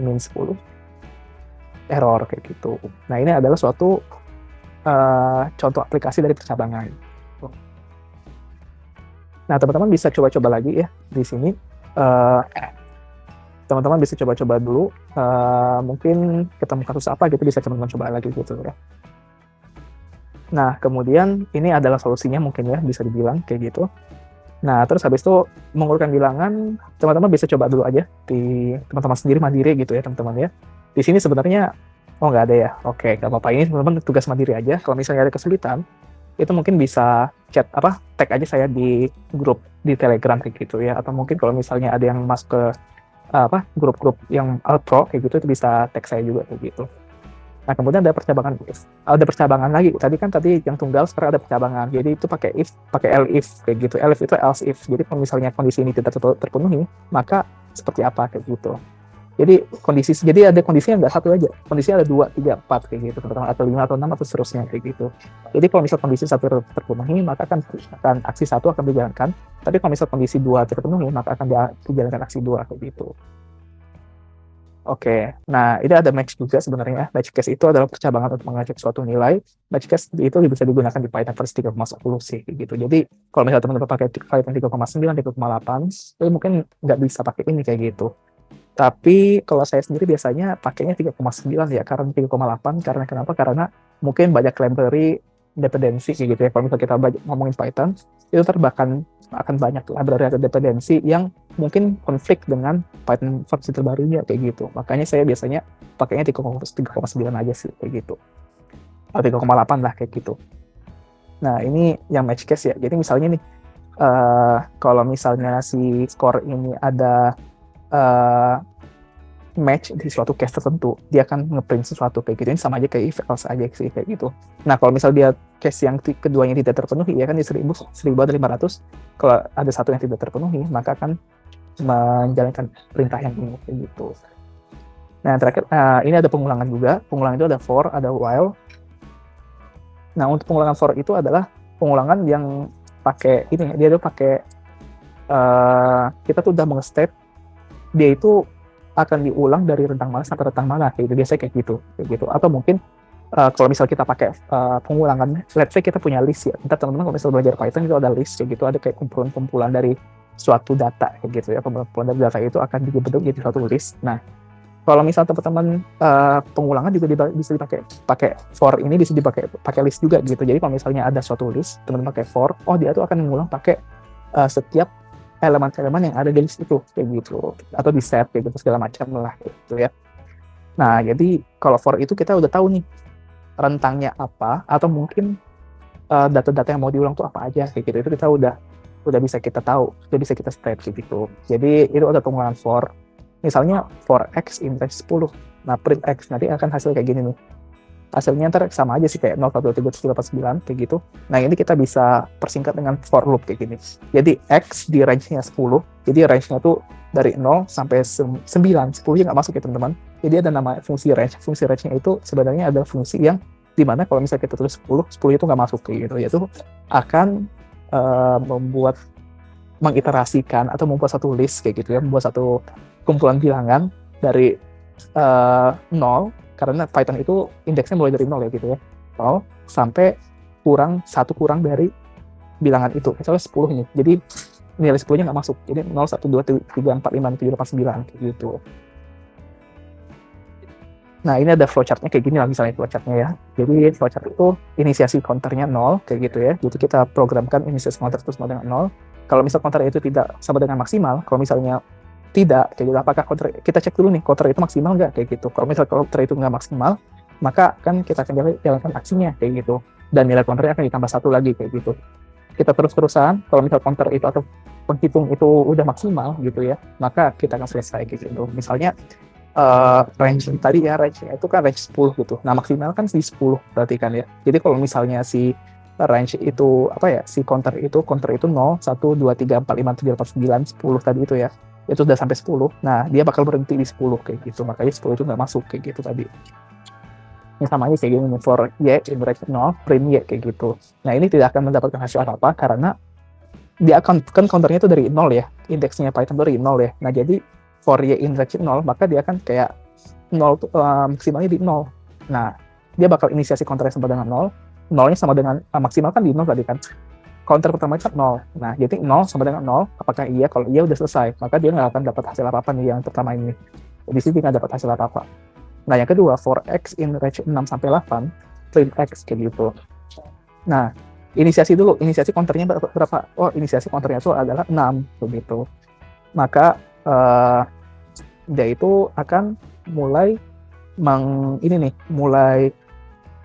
min 10, error kayak gitu. Nah, ini adalah suatu contoh aplikasi dari percabangan. Nah, teman-teman bisa coba-coba lagi ya di sini. Teman-teman bisa coba-coba dulu. Mungkin ketemu kasus apa gitu bisa teman-teman coba lagi gitu ya. Nah, kemudian ini adalah solusinya mungkin ya, bisa dibilang kayak gitu. Nah, terus habis itu mengurutkan bilangan, teman-teman bisa coba dulu aja di teman-teman sendiri mandiri gitu ya teman-teman ya. Di sini sebenarnya nggak ada ya. Oke, nggak apa-apa, ini teman-teman tugas mandiri aja. Kalau misalnya ada kesulitan, itu mungkin bisa tag aja saya di grup di Telegram kayak gitu ya. Atau mungkin kalau misalnya ada yang masuk ke grup-grup yang pro kayak gitu itu bisa tag saya juga kayak gitu. Nah, kemudian ada percabangan lagi. Tadi yang tunggal, sekarang ada percabangan. Jadi itu pakai if, pakai elif kayak gitu. Elif itu else if. Jadi kalau misalnya kondisi ini tidak terpenuhi, maka seperti apa kayak gitu. Jadi ada kondisinya nggak satu aja. Kondisinya ada 2, 3, 4 kayak gitu, atau 5 atau 6 atau seterusnya kayak gitu. Jadi kalau misal kondisi 1 terpenuhi, maka akan aksi 1 akan dijalankan. Tapi kalau misal kondisi 2 terpenuhi, maka akan dijalankan aksi 2 kayak gitu. Oke, nah ini ada match juga sebenarnya. Match case itu adalah percabangan untuk mengecek suatu nilai. Match case itu bisa digunakan di Python versi 3,10 sih, gitu. Jadi kalau misalnya teman-teman pakai Python 3,9, 3,8, itu mungkin nggak bisa pakai ini kayak gitu. Tapi kalau saya sendiri biasanya pakainya 3,9 ya, karena 3,8. Karena kenapa? Karena mungkin banyak library dependensi kayak gitu ya. Kalau misalnya kita ngomongin Python, itu akan banyak library atau dependensi yang mungkin konflik dengan Python versi terbarunya kayak gitu. Makanya saya biasanya pakainya 3,9 aja sih kayak gitu. Atau 3,8 lah kayak gitu. Nah, ini yang match case ya. Jadi misalnya nih, kalau misalnya si score ini ada match di suatu case tertentu, dia akan ngeprint sesuatu kayak gitu. Ini sama aja kayak if else aja sih kayak gitu. Nah, kalau misal dia case yang keduanya tidak terpenuhi, ya kan di 1000 atau 500, kalau ada satu yang tidak terpenuhi, maka akan menjalankan perintah yang ini kayak gitu. Nah, terakhir ini ada pengulangan juga. Pengulangan itu ada for, ada while. Nah, untuk pengulangan for itu adalah pengulangan yang pakai ini, dia tuh pakai kita tuh udah meng-state dia itu akan diulang dari rentang mana sampai rentang mana kayak gitu. Biasanya kayak gitu. Atau mungkin kalau misal kita pakai pengulangan, let's say kita punya list ya. Entah teman-teman kalau misal belajar Python itu ada list kayak gitu, ada kayak kumpulan-kumpulan dari suatu data kayak gitu ya. Kumpulan dari data itu akan dibentuk jadi suatu list. Nah, kalau misal teman-teman pengulangan juga bisa pakai for ini bisa pakai list juga gitu. Jadi kalau misalnya ada suatu list, teman-teman pakai for, dia tuh akan mengulang pakai setiap elemen-elemen yang ada di list itu kayak gitu, atau di set kayak gitu segala macam lah gitu ya. Nah, jadi kalau for itu kita udah tahu nih rentangnya apa, atau mungkin data-data yang mau diulang tuh apa aja kayak gitu. Itu kita udah bisa kita tahu, udah bisa kita state kayak gitu. Jadi itu ada pengulangan for. Misalnya for x in range 10. Nah, print x nanti akan hasil kayak gini nih. Hasilnya ntar sama aja sih kayak 0, 1, 2, 3, 4, 9 kayak gitu. Nah, ini kita bisa persingkat dengan for loop kayak gini. Jadi x di range-nya 10. Jadi range-nya tuh dari 0 sampai 9. 10-nya nggak masuk ya teman-teman. Jadi ada nama fungsi range. Fungsi range-nya itu sebenarnya adalah fungsi yang dimana kalau misalnya kita tulis 10 itu nggak masuk kayak gitu. Yaitu akan mengiterasikan atau membuat satu list kayak gitu ya. Membuat satu kumpulan bilangan dari 0, karena Python itu indeksnya mulai dari 0 ya gitu ya, 0 sampai satu kurang dari bilangan itu, misalnya 10 nih, jadi nilai 10-nya nggak masuk, jadi 0, 1, 2, 3, 4, 5, 7, 8, 9 kayak gitu. Nah, ini ada flowchart-nya kayak gini lah misalnya flowchart-nya ya. Jadi flowchart itu inisiasi counter-nya 0 kayak gitu ya. Jadi kita programkan inisiasi counter itu sama dengan 0. Kalau misal counter itu tidak sama dengan maksimal, kalau misalnya tidak, kayak gitu, apakah counter, kita cek dulu nih, counter itu maksimal nggak, kayak gitu. Kalau misalnya counter itu nggak maksimal, maka kan kita akan jalankan aksinya, kayak gitu. Dan nilai counternya akan ditambah 1 lagi, kayak gitu. Kita terus-terusan, kalau misalnya counter itu atau penghitung itu udah maksimal, gitu ya, maka kita akan selesai, kayak gitu. Misalnya, range tadi ya, range-nya itu kan range 10 gitu. Nah, maksimal kan di 10, berarti kan ya. Jadi kalau misalnya si range itu, si counter itu 0, 1, 2, 3, 4, 5, 7, 8, 9, 10 tadi itu ya, itu udah sampai 10, nah dia bakal berhenti di 10 kayak gitu, makanya 10 itu nggak masuk kayak gitu tadi. Ini sama aja kayak gini, for y in bracket 0, print y kayak gitu. Nah, ini tidak akan mendapatkan hasil apa-apa karena dia akan, kan counternya itu dari 0 ya, indeksnya Python dari 0 ya. Nah, jadi for y in bracket 0, maka dia akan kayak 0 maksimalnya di 0. Nah, dia bakal inisiasi counternya sama dengan 0, 0-nya sama dengan maksimal kan di 0 tadi kan. Counter pertama itu 0. Nah, jadi 0 sama dengan 0, apakah iya? Kalau iya udah selesai, maka dia nggak akan dapat hasil apa-apa nih yang pertama ini. Di sini nggak dapat hasil apa-apa. Nah, yang kedua, for x in range 6 sampai 8, print x kayak gitu. Nah, inisiasi dulu, inisiasi counternya berapa? Oh, inisiasi counternya itu adalah 6, begitu. Maka dia itu akan mulai mulai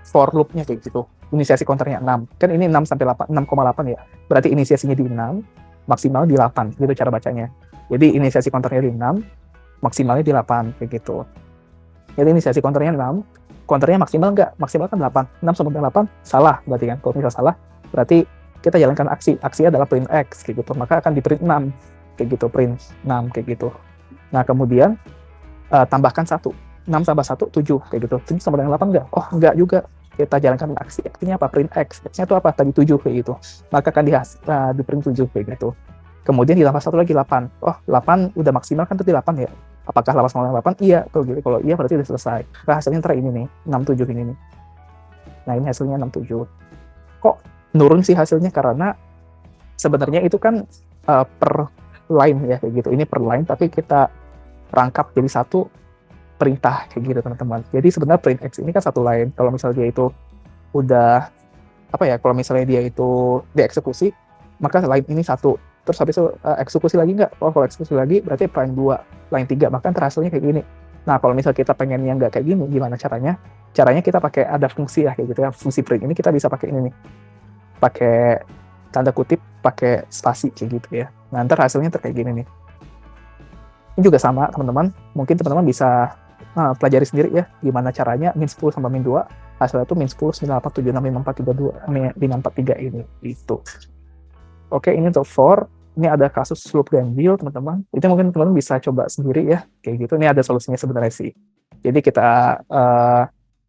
for loop-nya kayak gitu. Inisiasi counternya 6. Kan ini 6 sampai 8, 6,8 ya. Berarti inisiasinya di 6, maksimal di 8. Gitu cara bacanya. Jadi inisiasi counternya di 6, maksimalnya di 8 kayak gitu. Jadi inisiasi counternya 6, counternya maksimal nggak? Maksimal kan 8. 6 sampai 8 salah berarti kan. Kalau misal salah, berarti kita jalankan aksi. Aksi adalah print X kayak gitu. Maka akan di print 6 kayak gitu, print 6 kayak gitu. Nah, kemudian tambahkan 1. 6 tambah 1, 7 kayak gitu. 7 sama dengan 8 nggak? Oh, nggak juga. Kita jalankan aksi. Aksinya apa? Print X. X-nya itu apa? Tadi 7 kayak gitu. Maka akan di print 7 kayak gitu. Kemudian ditambah 1 lagi 8. Oh, 8 udah maksimal kan tadi 8 ya. Apakah 8 sama 8? Iya. Kalau iya berarti udah selesai. Nah, hasilnya ntar ini nih, 67 ini nih. Nah, ini hasilnya 67. Kok nurun sih hasilnya? Karena sebenarnya itu kan per line ya kayak gitu. Ini per line tapi kita rangkap jadi satu perintah kayak gitu teman-teman. Jadi sebenarnya print X ini kan satu line. Kalau misalnya dia itu udah apa ya? Kalau misalnya dia itu dieksekusi, maka line ini satu. Terus habis itu eksekusi lagi nggak? Oh, kalau eksekusi lagi berarti line 2, line 3, bahkan hasilnya kayak gini. Nah, kalau misal kita pengennya nggak kayak gini, gimana caranya? Caranya kita pakai ada fungsi ya, kayak gitu ya. Fungsi print ini kita bisa pakai ini nih. Pakai tanda kutip, pakai spasi kayak gitu ya. Nah, ntar hasilnya kayak gini nih. Ini juga sama, teman-teman. Mungkin teman-teman bisa pelajari sendiri ya, gimana caranya min 10 sama min 2. Hasilnya itu min 10, 9, 8, 7, 6, 5, 4, 3, 2, 5, 4, 3 ini. Gitu. Oke, ini untuk for. Ini ada kasus loop ganjil, teman-teman. Itu mungkin teman-teman bisa coba sendiri ya, kayak gitu. Ini ada solusinya sebenarnya sih. Jadi kita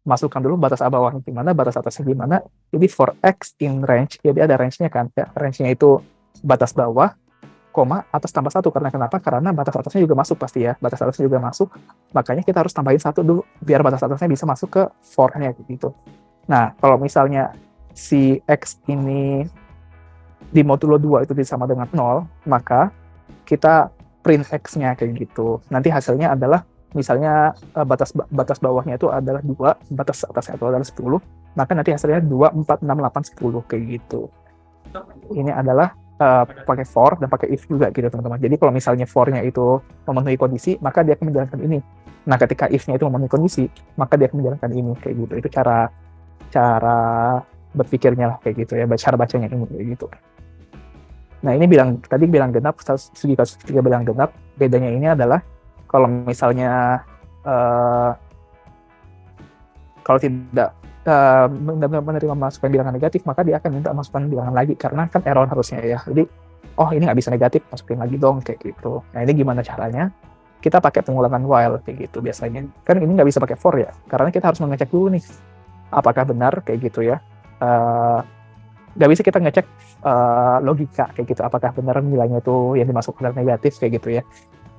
masukkan dulu batas bawahnya gimana, batas atasnya gimana. Jadi for x in range, jadi ada range-nya kan. Ya, range-nya itu batas bawah, koma, atas tambah 1. Karena kenapa? Karena batas atasnya juga masuk pasti ya. Batas atasnya juga masuk. Makanya kita harus tambahin 1 dulu, biar batas atasnya bisa masuk ke for-nya gitu. Nah, kalau misalnya si x ini di modulo 2 itu sama dengan 0, maka kita print X-nya kayak gitu. Nanti hasilnya adalah, misalnya batas bawahnya itu adalah 2, batas atasnya itu adalah 10, maka nanti hasilnya 2, 4, 6, 8, 10 kayak gitu. Ini adalah pakai for dan pakai if juga gitu teman-teman. Jadi kalau misalnya for-nya itu memenuhi kondisi, maka dia akan menjalankan ini. Nah, ketika if-nya itu memenuhi kondisi, maka dia akan menjalankan ini kayak gitu. Itu cara berpikirnya lah kayak gitu ya, cara bacanya ini kayak gitu. Nah, ini tadi bilang genap, segi kasus ketiga bilang genap. Bedanya ini adalah kalau misalnya kalau tidak menerima masukan bilangan negatif, maka dia akan minta masukan bilangan lagi karena kan error harusnya ya. Jadi, oh ini nggak bisa negatif, masukin lagi dong kayak gitu. Nah, ini gimana caranya? Kita pakai pengulangan while kayak gitu biasanya. Kan ini nggak bisa pakai for ya, karena kita harus mengecek dulu nih apakah benar kayak gitu ya. Nggak bisa kita ngecek logika kayak gitu, apakah benar nilainya itu yang dimasukkan adalah negatif kayak gitu ya.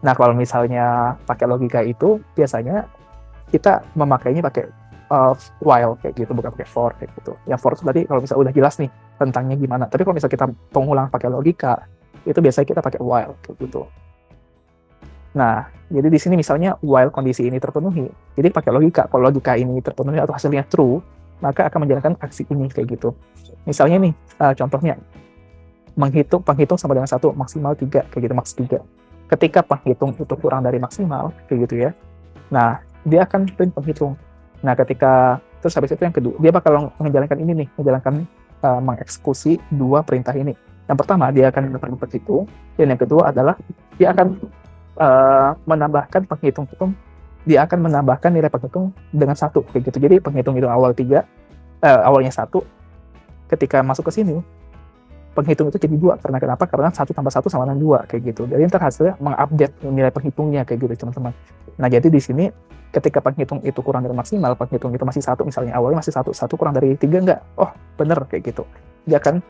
Nah, kalau misalnya pakai logika itu, biasanya kita memakainya pakai while kayak gitu, bukan pakai for kayak gitu. Yang for itu tadi kalau misalnya udah jelas nih tentangnya gimana. Tapi kalau misalnya kita pengulang pakai logika, itu biasanya kita pakai while kayak gitu. Nah, jadi di sini misalnya while kondisi ini terpenuhi, jadi pakai logika. Kalau logika ini terpenuhi atau hasilnya true, maka akan menjalankan aksi ini kayak gitu. Misalnya nih, contohnya penghitung sama dengan 1, maksimal 3 kayak gitu, maks 3. Ketika penghitung itu kurang dari maksimal kayak gitu ya. Nah, dia akan print penghitung. Nah, terus habis itu yang kedua, dia bakal menjalankan ini nih, mengeksekusi 2 perintah ini. Yang pertama, dia akan melakukan penghitung, dan yang kedua adalah dia akan menambahkan penghitung itu, dia akan menambahkan nilai penghitung dengan 1 kayak gitu. Jadi penghitung itu awalnya 1, ketika masuk ke sini penghitung itu jadi 2. Karena kenapa? Karena 1 tambah 1 sama dengan 2 kayak gitu. Jadi ntar hasilnya mengupdate nilai penghitungnya kayak gitu teman-teman. Nah, jadi di sini ketika penghitung itu kurang dari maksimal, penghitung itu masih 1, misalnya awalnya masih 1 kurang dari 3 enggak? Oh, bener kayak gitu. Dia akan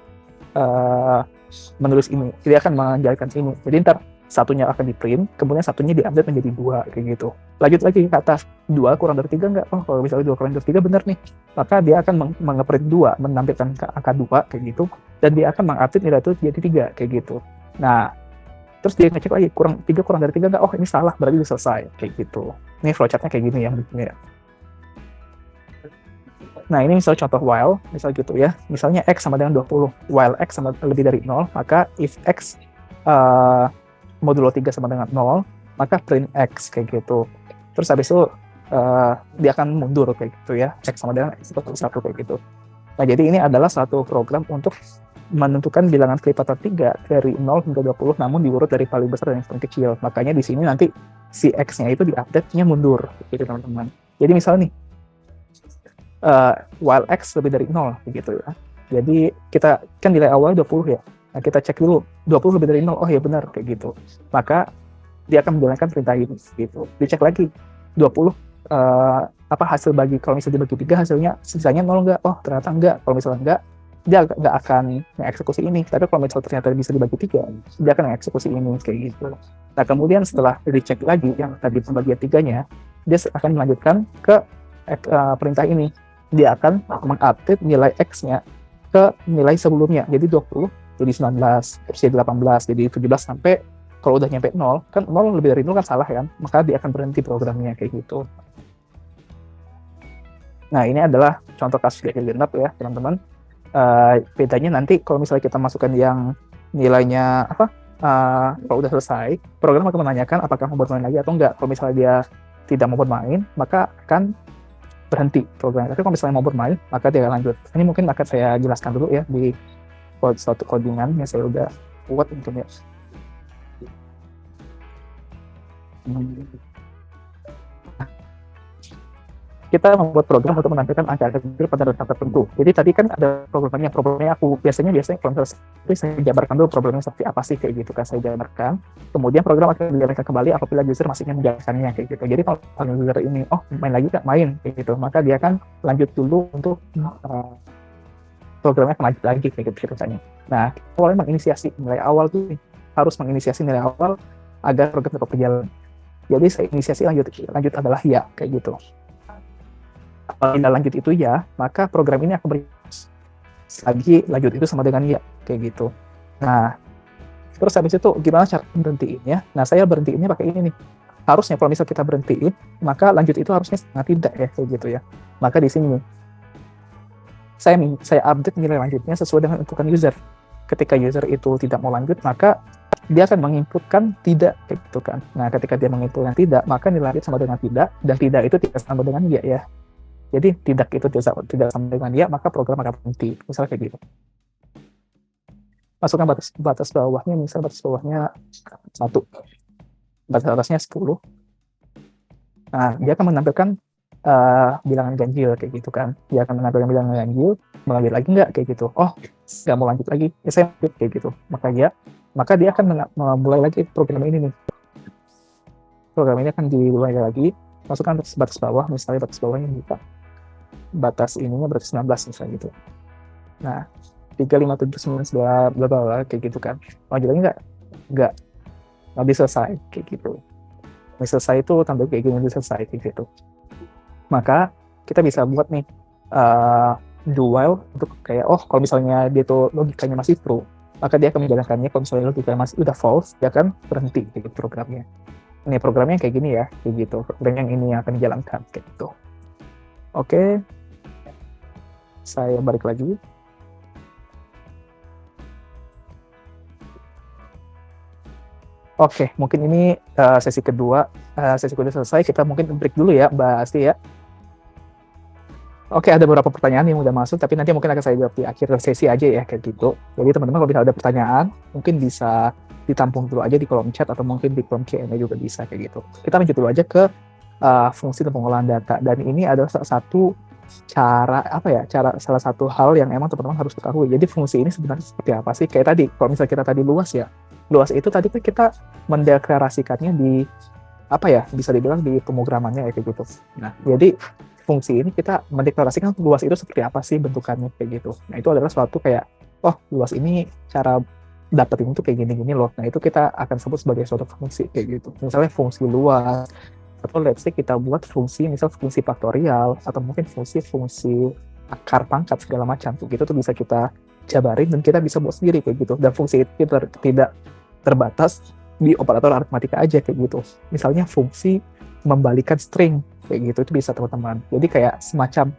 menulis ini, dia akan menjalankan ini. Jadi ntar 1-nya akan di print, kemudian 1-nya diupdate menjadi 2 kayak gitu. Lanjut lagi ke atas, 2 kurang dari 3 enggak? Oh, kalau misalnya 2 kurang dari 3 benar nih, maka dia akan mengeprint 2, menampilkan angka 2 kayak gitu, dan dia akan mengupdate nilai itu jadi 3 kayak gitu. Nah, terus dia ngecek lagi, 3 kurang dari 3 enggak? Oh, ini salah, berarti udah selesai kayak gitu. Ini flowchart-nya kayak gini ya bentuknya. Nah, ini misalnya contoh while, misal gitu ya. Misalnya X sama dengan 20. While X sama lebih dari 0, maka if X modulo 3 sama dengan 0, maka print X kayak gitu. Terus habis itu dia akan mundur kayak gitu ya. X sama dengan X = 1 kayak gitu. Nah, jadi ini adalah satu program untuk menentukan bilangan kelipatan 3 dari 0 hingga 20, namun diurut dari paling besar dan yang paling kecil. Makanya di sini nanti si X-nya itu di-update-nya mundur gitu teman-teman. Jadi misalnya nih while X lebih dari 0 gitu ya. Jadi kita kan nilai awalnya 20 ya. Nah, kita cek dulu 20 lebih dari 0. Oh ya benar kayak gitu. Maka dia akan menjalankan perintah ini gitu. Dicek lagi 20 apa hasil bagi, kalau misalnya dibagi 3 hasilnya sisanya 0 enggak? Oh ternyata enggak. Kalau misalnya enggak, dia nggak akan mengeksekusi ini. Tapi kalau misalnya ternyata bisa dibagi 3, dia akan mengeksekusi ini kayak gitu. Nah kemudian setelah dicek lagi yang tadi pembagian 3-nya, dia akan melanjutkan ke perintah ini. Dia akan mengupdate nilai X-nya ke nilai sebelumnya. Jadi 20 jadi 19, terus jadi 18, jadi 17 sampai kalau udah nyampe 0, kan 0 lebih dari 0 kan salah kan, maka dia akan berhenti programnya kayak gitu. Nah ini adalah contoh kasus ganjil genap ya teman-teman. Bedanya nanti kalau misalnya kita masukkan yang nilainya apa, kalau udah selesai, program akan menanyakan apakah mau bermain lagi atau enggak. Kalau misalnya dia tidak mau bermain, maka akan berhenti programnya. Tapi kalau misalnya mau bermain, maka dia akan lanjut. Ini mungkin akan saya jelaskan dulu ya di suatu codingan yang saya udah buat mungkin ya. Kita membuat program untuk menampilkan angka kecil pada data tertentu. Jadi tadi kan ada problemnya aku biasanya kalau misalnya saya jabarkan dulu problemnya seperti apa sih kayak gitu kan, saya jabarkan. Kemudian program akan dijalankan kembali apabila user masih ingin menjalankannya kayak gitu. Jadi kalau user ini main lagi nggak main kayak gitu, maka dia akan lanjut dulu untuk programnya akan lanjut lagi kayak gitu ceritanya. Nah, awalnya menginisiasi nilai awal tuh harus menginisiasi nilai awal agar program tetap berjalan. Jadi saya inisiasi lanjut adalah ya kayak gitu. Apabila lanjut itu ya, maka program ini akan lagi lanjut itu sama dengan ya kayak gitu. Nah, terus habis itu gimana cara berhentiinnya? Nah, saya berhentiinnya pakai ini nih. Harusnya kalau misal kita berhentiin, maka lanjut itu harusnya tidak ya kayak gitu ya. Maka di sini nih, saya update nilai lanjutnya sesuai dengan inputan user. Ketika user itu tidak mau lanjut, maka dia akan menginputkan tidak gitu kan. Nah, ketika dia menginputkan tidak, maka nilai lanjut sama dengan tidak, dan tidak itu tidak sama dengan ya. Jadi tidak itu tidak sama dengan ya, maka program akan berhenti. Misalnya kayak gitu. Masukkan batas bawahnya, misal batas bawahnya 1, batas atasnya 10. Nah, dia akan menampilkan bilangan ganjil kayak gitu kan. Dia akan menampilkan bilangan ganjil, mau lanjut lagi nggak kayak gitu. Oh, nggak mau lanjut lagi, ya saya lanjut kayak gitu. Maka dia akan memulai lagi program ini nih. Program ini akan dimulai lagi. Masukkan batas bawah, misalnya batas bawahnya buka. Batas ininya berarti 19 misalnya gitu. Nah, 3, 5, 7, 9, bla bla bla kayak gitu kan. Lanjut lagi nggak bisa selesai kayak gitu. Bisa selesai itu tampil kayak gini, bisa selesai kayak gitu. Maka kita bisa buat nih do while untuk kayak kalau misalnya dia tuh logikanya masih true, maka dia akan menjalankannya. Kalau misalnya logikanya masih udah false, dia akan berhenti kayak gitu programnya. Ini programnya kayak gini ya, kayak gitu. Program yang ini yang akan dijalankan kayak gitu. Oke. Saya balik lagi. Oke, mungkin ini sesi kedua. Sesi kedua selesai, kita mungkin break dulu ya, Mbak Asti ya. Oke, ada beberapa pertanyaan yang udah masuk, tapi nanti mungkin akan saya jawab di akhir sesi aja ya, kayak gitu. Jadi teman-teman kalau bisa ada pertanyaan, mungkin bisa ditampung dulu aja di kolom chat atau mungkin di kolom Q&A juga bisa kayak gitu. Kita lanjut dulu aja ke fungsi dan pengolahan data. Dan ini adalah salah satu hal yang emang teman-teman harus ketahui. Jadi fungsi ini sebenarnya seperti apa sih? Kayak tadi, kalau misalnya kita tadi luas ya, luas itu tadi kan kita mendeklarasikannya di bisa dibilang di pemrogramannya ya kayak gitu. Nah, jadi fungsi ini kita mendeklarasikan luas itu seperti apa sih bentukannya kayak gitu. Nah, itu adalah suatu kayak luas ini cara dapetin itu kayak gini-gini loh. Nah, itu kita akan sebut sebagai suatu fungsi kayak gitu. Misalnya fungsi luas, atau let's say kita buat fungsi faktorial atau mungkin fungsi akar pangkat segala macam tuh gitu tuh bisa kita jabarin dan kita bisa buat sendiri kayak gitu. Dan fungsi itu tidak terbatas di operator aritmatika aja kayak gitu. Misalnya fungsi membalikan string kayak gitu itu bisa teman-teman. Jadi kayak semacam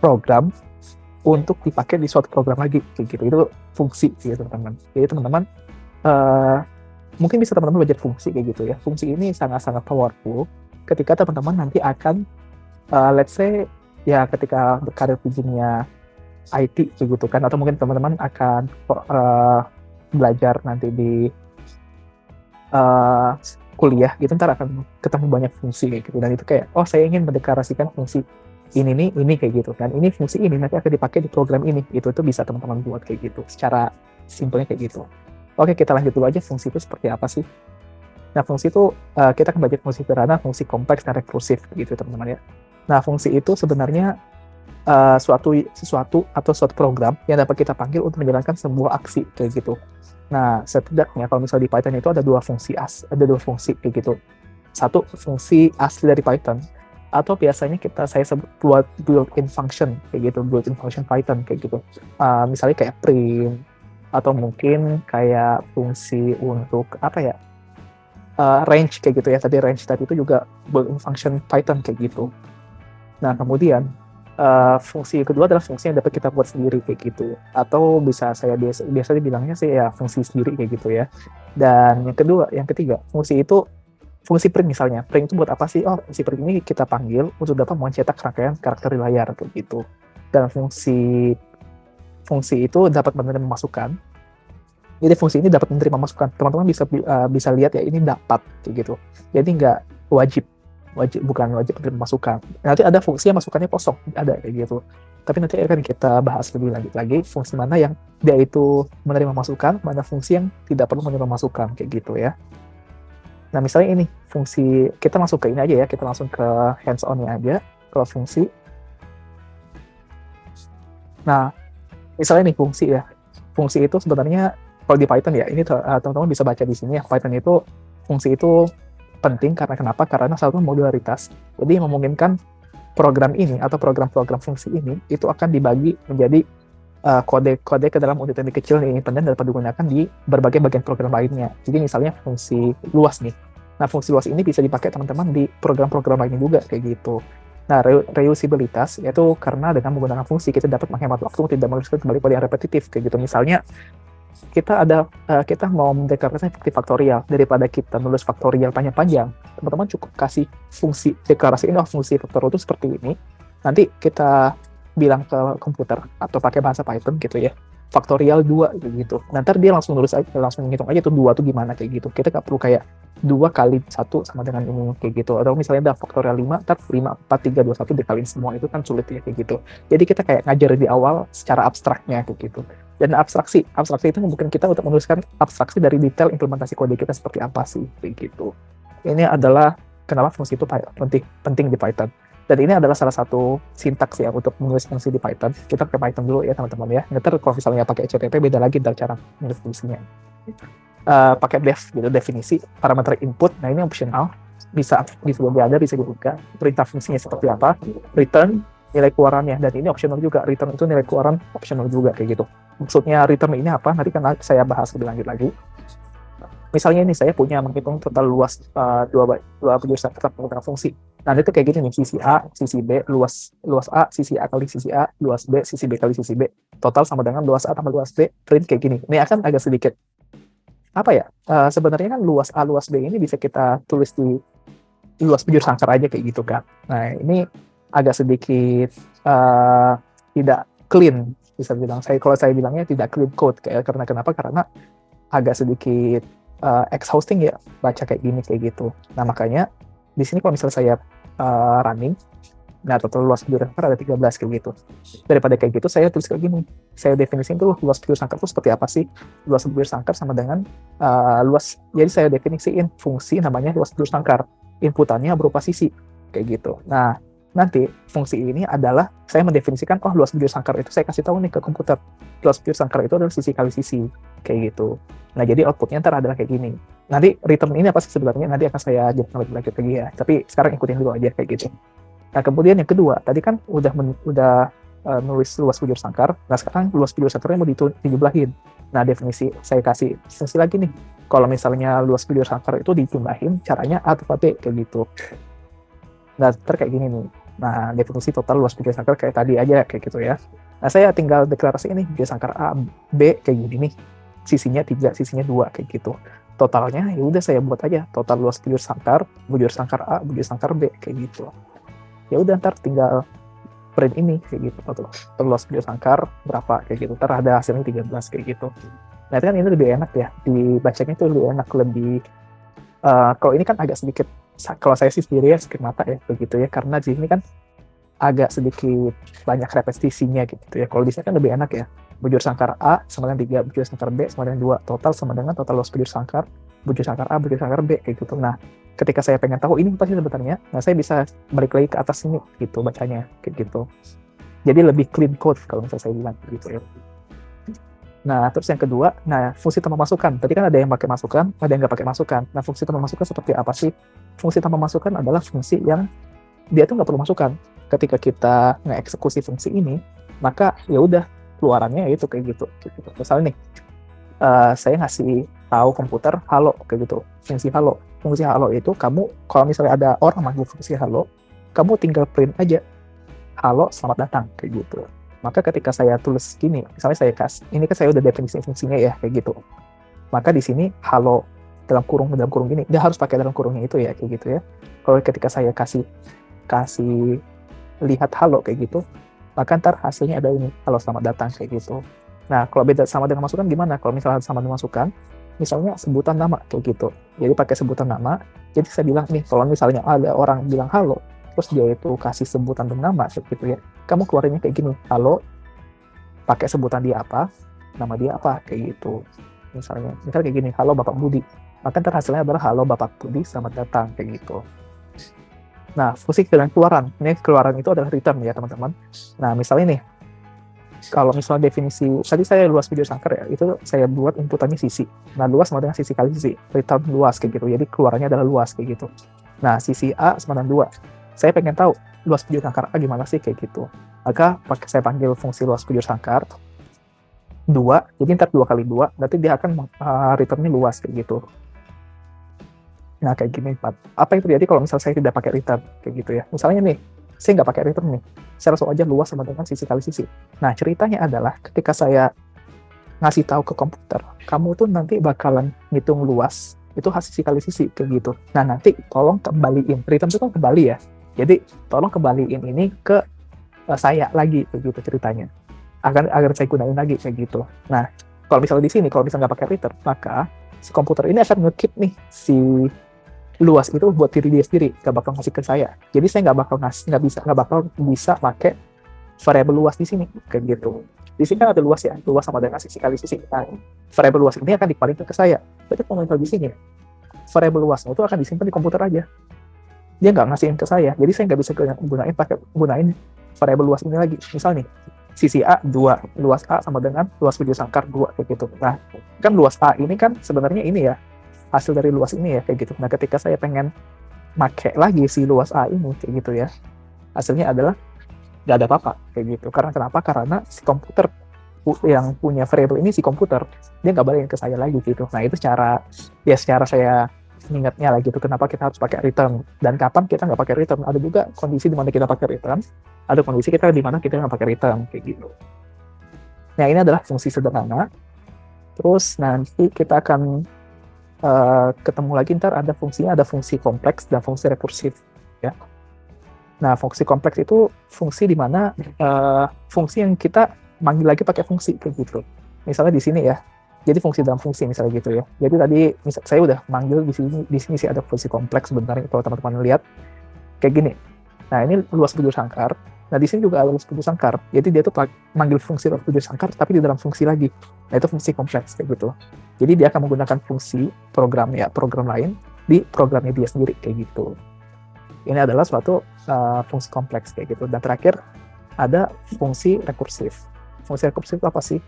program untuk dipakai di suatu program lagi kayak gitu. Itu fungsi gitu teman-teman. Jadi teman-teman mungkin bisa teman-teman belajar fungsi kayak gitu ya. Fungsi ini sangat-sangat powerful ketika teman-teman nanti akan let's say ya ketika berkarir di dunia IT gitu kan, atau mungkin teman-teman akan belajar nanti di kuliah gitu ntar akan ketemu banyak fungsi kayak gitu, dan itu kayak oh saya ingin mendeklarasikan fungsi ini nih ini kayak gitu, dan ini fungsi ini nanti akan dipakai di program ini, itu bisa teman-teman buat kayak gitu secara simpelnya kayak gitu. Oke, kita lanjut dulu aja, fungsi itu seperti apa sih. Nah, fungsi itu kita akan belajar fungsi sederhana, fungsi kompleks, dan rekursif gitu teman-teman ya. Nah, fungsi itu sebenarnya sesuatu atau suatu program yang dapat kita panggil untuk menjalankan sebuah aksi kayak gitu. Nah, setidaknya kalau misalnya di Python itu ada dua fungsi kayak gitu. Satu, fungsi asli dari Python, atau biasanya saya sebut built-in function kayak gitu, built-in function Python kayak gitu. Misalnya kayak print, atau mungkin kayak fungsi untuk apa ya, range kayak gitu ya. Range tadi itu juga built-in function Python kayak gitu. Nah, kemudian fungsi kedua adalah fungsi yang dapat kita buat sendiri kayak gitu, atau bisa saya biasanya bilangnya sih ya fungsi sendiri kayak gitu ya. Dan yang ketiga, fungsi print misalnya. Print itu buat apa sih? Oh, fungsi print ini kita panggil untuk dapat mencetak rangkaian karakter di layar kayak gitu. Dan fungsi itu dapat menerima masukan. Jadi fungsi ini dapat menerima masukan. Teman-teman bisa lihat ya, ini dapat kayak gitu. Jadi nggak bukan wajib menerima masukan. Nanti ada fungsi yang masukannya kosong, ada kayak gitu. Tapi nanti akan kita bahas lebih lanjut lagi fungsi mana yang dia itu menerima masukan, mana fungsi yang tidak perlu menerima masukan kayak gitu ya. Nah, misalnya ini fungsi, kita masuk ke ini aja ya, kita langsung ke hands-on-nya aja, kalau fungsi. Nah, misalnya nih fungsi ya. Fungsi itu sebenarnya kalau di Python ya, ini teman-teman bisa baca di sini ya, Python itu fungsi itu penting karena kenapa? Karena satu modularitas. Jadi memungkinkan program ini atau program-program fungsi ini itu akan dibagi menjadi kode-kode ke dalam unit yang kecil yang independen dapat digunakan di berbagai bagian program lainnya. Jadi misalnya fungsi luas nih. Nah, fungsi luas ini bisa dipakai teman-teman di program-program lainnya juga kayak gitu. Nah, reusabilitas yaitu karena dengan menggunakan fungsi kita dapat menghemat waktu, tidak menuliskan kembali pada yang repetitif kayak gitu. Misalnya kita mau mendeklarasikan fungsi faktorial, daripada kita nulis faktorial panjang-panjang, teman-teman cukup kasih fungsi deklarasi ini, fungsi faktorial itu seperti ini. Nanti kita bilang ke komputer atau pakai bahasa Python gitu ya, faktorial 2 gitu. Nanti dia langsung ngitung aja tuh 2 tuh gimana kayak gitu. Kita nggak perlu kayak 2 kali 1 sama dengan ini kayak gitu. Atau misalnya ada faktorial 5, ntar 5, 4, 3, 2, 1 dikaliin semua, itu kan sulit ya kayak gitu. Jadi kita kayak ngajar di awal secara abstraknya kayak gitu. Dan abstraksi itu mungkin kita untuk menuliskan abstraksi dari detail implementasi kode kita seperti apa sih kayak gitu. Ini adalah kenapa fungsi itu penting di Python. Dan ini adalah salah satu sintaks ya untuk menulis fungsi di Python. Kita pakai Python dulu ya teman-teman ya. Nanti kalau misalnya pakai HTTP beda lagi dari cara menulis fungsinya. Pakai definisi parameter input. Nah, ini optional. Bisa ada, bisa juga. Perintah fungsinya seperti apa. Return nilai keluarannya. Dan ini optional juga. Return itu nilai keluaran optional juga kayak gitu. Maksudnya return ini apa? Nanti kan saya bahas lebih lanjut lagi. Misalnya ini saya punya menghitung total luas dua penjurusan tetap menggunakan fungsi. Nah, itu kayak gini nih, sisi A, sisi B, luas A, sisi A kali sisi A, luas B, sisi B kali sisi B. Total sama dengan luas A tambah luas B, print kayak gini. Ini akan agak sedikit, apa ya, sebenarnya kan luas A, luas B ini bisa kita tulis di luas penjuru sangkar aja kayak gitu kan. Nah, ini agak sedikit tidak clean, bisa bilang. Kalau saya bilangnya tidak clean code, karena kenapa? Karena agak sedikit exhausting ya baca kayak gini kayak gitu. Nah, makanya di sini kalau misalnya saya running, nah total luas penjuru sangkar ada 13 kayak gitu. Daripada kayak gitu saya tulis kayak gini. Saya definisiin tuh luas penjuru sangkar itu seperti apa sih? Luas penjuru sangkar sama dengan luas. Jadi saya definisiin fungsi namanya luas penjuru sangkar. Inputannya berupa sisi kayak gitu. Nah, nanti fungsi ini adalah saya mendefinisikan luas penjuru sangkar itu saya kasih tahu nih ke komputer. Luas penjuru sangkar itu adalah sisi kali sisi kayak gitu. Nah, jadi outputnya ntar adalah kayak gini. Nanti return ini apa sih sebenarnya? Nanti akan saya jelaskan lebih lanjut lagi ya. Tapi sekarang ikutin dulu aja kayak gitu. Nah, kemudian yang kedua, tadi kan udah nulis luas penjuru sangkar. Nah, sekarang luas penjuru sangkarnya mau dijumlahin. Nah, definisi saya kasih fungsi lagi nih. Kalau misalnya luas penjuru sangkar itu dijumlahin, caranya A atau B kayak gitu. Nah, ntar kayak gini nih. Nah, definisi total luas penjuru sangkar kayak tadi aja kayak gitu ya. Nah, saya tinggal deklarasi ini penjuru sangkar A, B kayak gini nih. Sisinya 3, sisinya 2 kayak gitu. Totalnya ya udah saya buat aja total luas penjuru sangkar A, penjuru sangkar B kayak gitu. Ya udah ntar tinggal print ini kayak gitu, total luas penjuru sangkar berapa kayak gitu. Ntar ada hasilnya 13 kayak gitu. Nah, kan ini lebih enak ya, dibacanya itu lebih enak, lebih Kalau ini kan agak sedikit, kalau saya sih sendiri ya sakit mata ya begitu ya, karena di sini kan agak sedikit banyak repetisinya gitu ya. Kalau di sini kan lebih enak ya. Bujur sangkar A sama dengan 3, bujur sangkar B sama dengan 2. Total sama dengan total luas bujur sangkar A, bujur sangkar B, kayak gitu. Nah, ketika saya pengen tahu ini apa sih sebenarnya, nah saya bisa balik lagi ke atas ini gitu bacanya, kayak gitu. Jadi lebih clean code kalau misalnya saya bilang gitu ya. Nah, terus yang kedua, nah fungsi tambah masukan. Tadi kan ada yang pakai masukan, ada yang nggak pakai masukan. Nah, fungsi tambah masukan seperti apa sih? Fungsi tambah masukan adalah fungsi yang dia tuh nggak perlu masukan. Ketika kita ngeeksekusi fungsi ini, maka ya udah keluarannya itu kayak gitu. Misalnya nih, saya ngasih tahu komputer halo kayak gitu, fungsi halo. Fungsi halo itu kamu kalau misalnya ada orang manggil fungsi halo, kamu tinggal print aja halo selamat datang kayak gitu. Maka ketika saya tulis gini, misalnya saya kasih, ini kan saya udah definisi fungsinya ya kayak gitu. Maka di sini halo dalam kurung gini, dia harus pakai dalam kurungnya itu ya kayak gitu ya. Kalau ketika saya kasih lihat halo kayak gitu, maka ntar hasilnya ada ini, halo selamat datang kayak gitu. Nah, kalau beda sama dengan masukan gimana? Kalau misalnya sama dengan masukan, misalnya sebutan nama kayak gitu. Jadi pakai sebutan nama, jadi saya bilang nih, kalau misalnya ada orang bilang halo, terus dia itu kasih sebutan dan nama gitu ya, kamu keluarinnya kayak gini, halo, pakai sebutan dia apa, nama dia apa, kayak gitu. Misalnya kayak gini, halo Bapak Budi, maka ntar hasilnya adalah halo Bapak Budi selamat datang kayak gitu. Nah, fungsi dan keluaran. Ini keluaran itu adalah return ya, teman-teman. Nah, misalnya nih, kalau misalnya definisi, tadi saya luas video sangkar ya, itu saya buat inputannya sisi. Nah, luas sama dengan sisi kali sisi. Return luas kayak gitu. Jadi, keluarannya adalah luas kayak gitu. Nah, sisi A sama dengan 2. Saya pengen tahu luas video sangkar A gimana sih kayak gitu. Maka saya panggil fungsi luas video sangkar 2, jadi ntar 2 kali 2, berarti dia akan returnnya luas kayak gitu. Nah, kayak gini, Pak. Apa yang terjadi kalau misalnya saya tidak pakai return? Kayak gitu ya. Misalnya nih, saya nggak pakai return nih. Saya langsung aja luas sama dengan sisi kali sisi. Nah, ceritanya adalah ketika saya ngasih tahu ke komputer, kamu tuh nanti bakalan ngitung luas, itu sisi kali sisi, kayak gitu. Nah, nanti tolong kembaliin. Return itu kan kembali ya. Jadi, tolong kembaliin ini ke saya lagi, begitu ceritanya. Agar saya gunain lagi, kayak gitu. Nah, kalau misalnya di sini, kalau misalnya nggak pakai return, maka si komputer ini akan nge-keep nih si luas itu buat diri dia sendiri, nggak bakal ngasih ke saya. Jadi saya nggak bakal bisa pakai variabel luas di sini kayak gitu. Di sini kan ada luas ya, luas sama dengan sisi kali sisi. Nah, variabel luas ini akan dikembalikan ke saya. Berarti kalau di sini, variabel luasnya itu akan disimpan di komputer aja. Dia nggak ngasihin ke saya, jadi saya nggak bisa gunain variabel luas ini lagi. Misal nih, sisi A 2, luas A sama dengan luas video sangkar 2 kayak gitu. Nah, kan luas A ini kan sebenarnya ini ya, hasil dari luas ini ya kayak gitu. Nah, ketika saya pengen pakai lagi si luas A ini kayak gitu ya, hasilnya adalah nggak ada apa-apa kayak gitu. Karena kenapa? Karena si komputer yang punya variabel ini, si komputer dia nggak balikin ke saya lagi gitu. Nah, itu secara saya ingatnya lagi gitu, kenapa kita harus pakai return dan kapan kita nggak pakai return. Ada juga kondisi di mana kita pakai return, ada kondisi kita di mana kita nggak pakai return kayak gitu. Nah, ini adalah fungsi sederhana. Terus nanti kita akan ketemu lagi ntar ada fungsinya, ada fungsi kompleks dan fungsi rekursif ya. Nah, fungsi kompleks itu fungsi di mana fungsi yang kita manggil lagi pakai fungsi kayak gitu. Misalnya di sini ya, jadi fungsi dalam fungsi misalnya gitu ya. Jadi tadi saya udah manggil di sini sih ada fungsi kompleks sebenarnya kalau teman-teman lihat kayak gini. Nah, ini luas bujur sangkar. Nah, di sini juga ada luas bujur sangkar. Jadi dia tuh manggil fungsi luas bujur sangkar tapi di dalam fungsi lagi. Nah, itu fungsi kompleks kayak gitu. Jadi dia akan menggunakan fungsi program lain di programnya dia sendiri kayak gitu. Ini adalah suatu fungsi kompleks kayak gitu. Dan terakhir ada fungsi rekursif. Fungsi rekursif itu apa sih?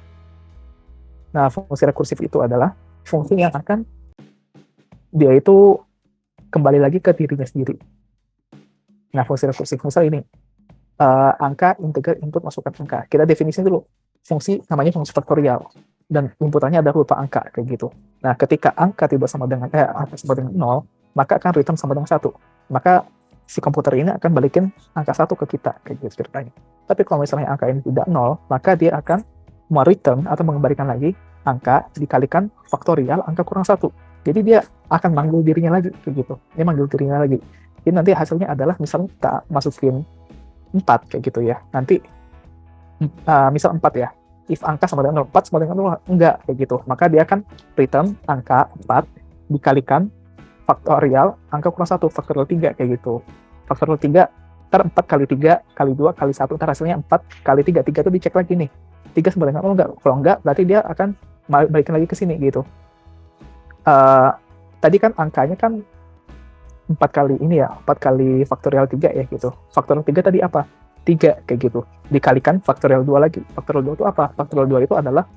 Nah, fungsi rekursif itu adalah fungsi yang akan dia itu kembali lagi ke dirinya sendiri. Nah, fungsi rekursif misalnya ini angka, integer, input, masukkan angka. Kita definisi dulu. Fungsi namanya fungsi faktorial dan inputannya ada berupa angka kayak gitu. Nah, ketika angka tidak sama dengan angka sama dengan 0, maka akan return sama dengan 1. Maka si komputer ini akan balikin angka 1 ke kita kayak gitu ceritanya. Tapi kalau misalnya angka ini tidak 0, maka dia akan return atau mengembalikan lagi angka dikalikan faktorial angka kurang 1. Jadi dia akan manggil dirinya lagi kayak gitu. Dia manggil dirinya lagi. Jadi nanti hasilnya adalah misalnya kita masukin 4 kayak gitu ya. Nanti misal 4 ya. If angka sama dengan 0, 4 sama dengan 0 enggak kayak gitu. Maka dia akan return angka 4 dikalikan faktorial angka kurang 1, faktorial 3 kayak gitu. Faktorial 3, ntar 4 kali 3 kali 2 kali 1, ntar hasilnya 4 kali 3. 3 itu dicek lagi nih. 3 sebenarnya enggak. Kalau enggak, berarti dia akan balikin lagi ke sini gitu. Tadi kan angkanya kan 4 kali ini ya, 4 kali faktorial 3 ya gitu. Faktorial 3 tadi apa? 3 kayak gitu. Dikalikan faktorial 2 lagi. Faktorial 2 itu apa? Faktorial 2 itu adalah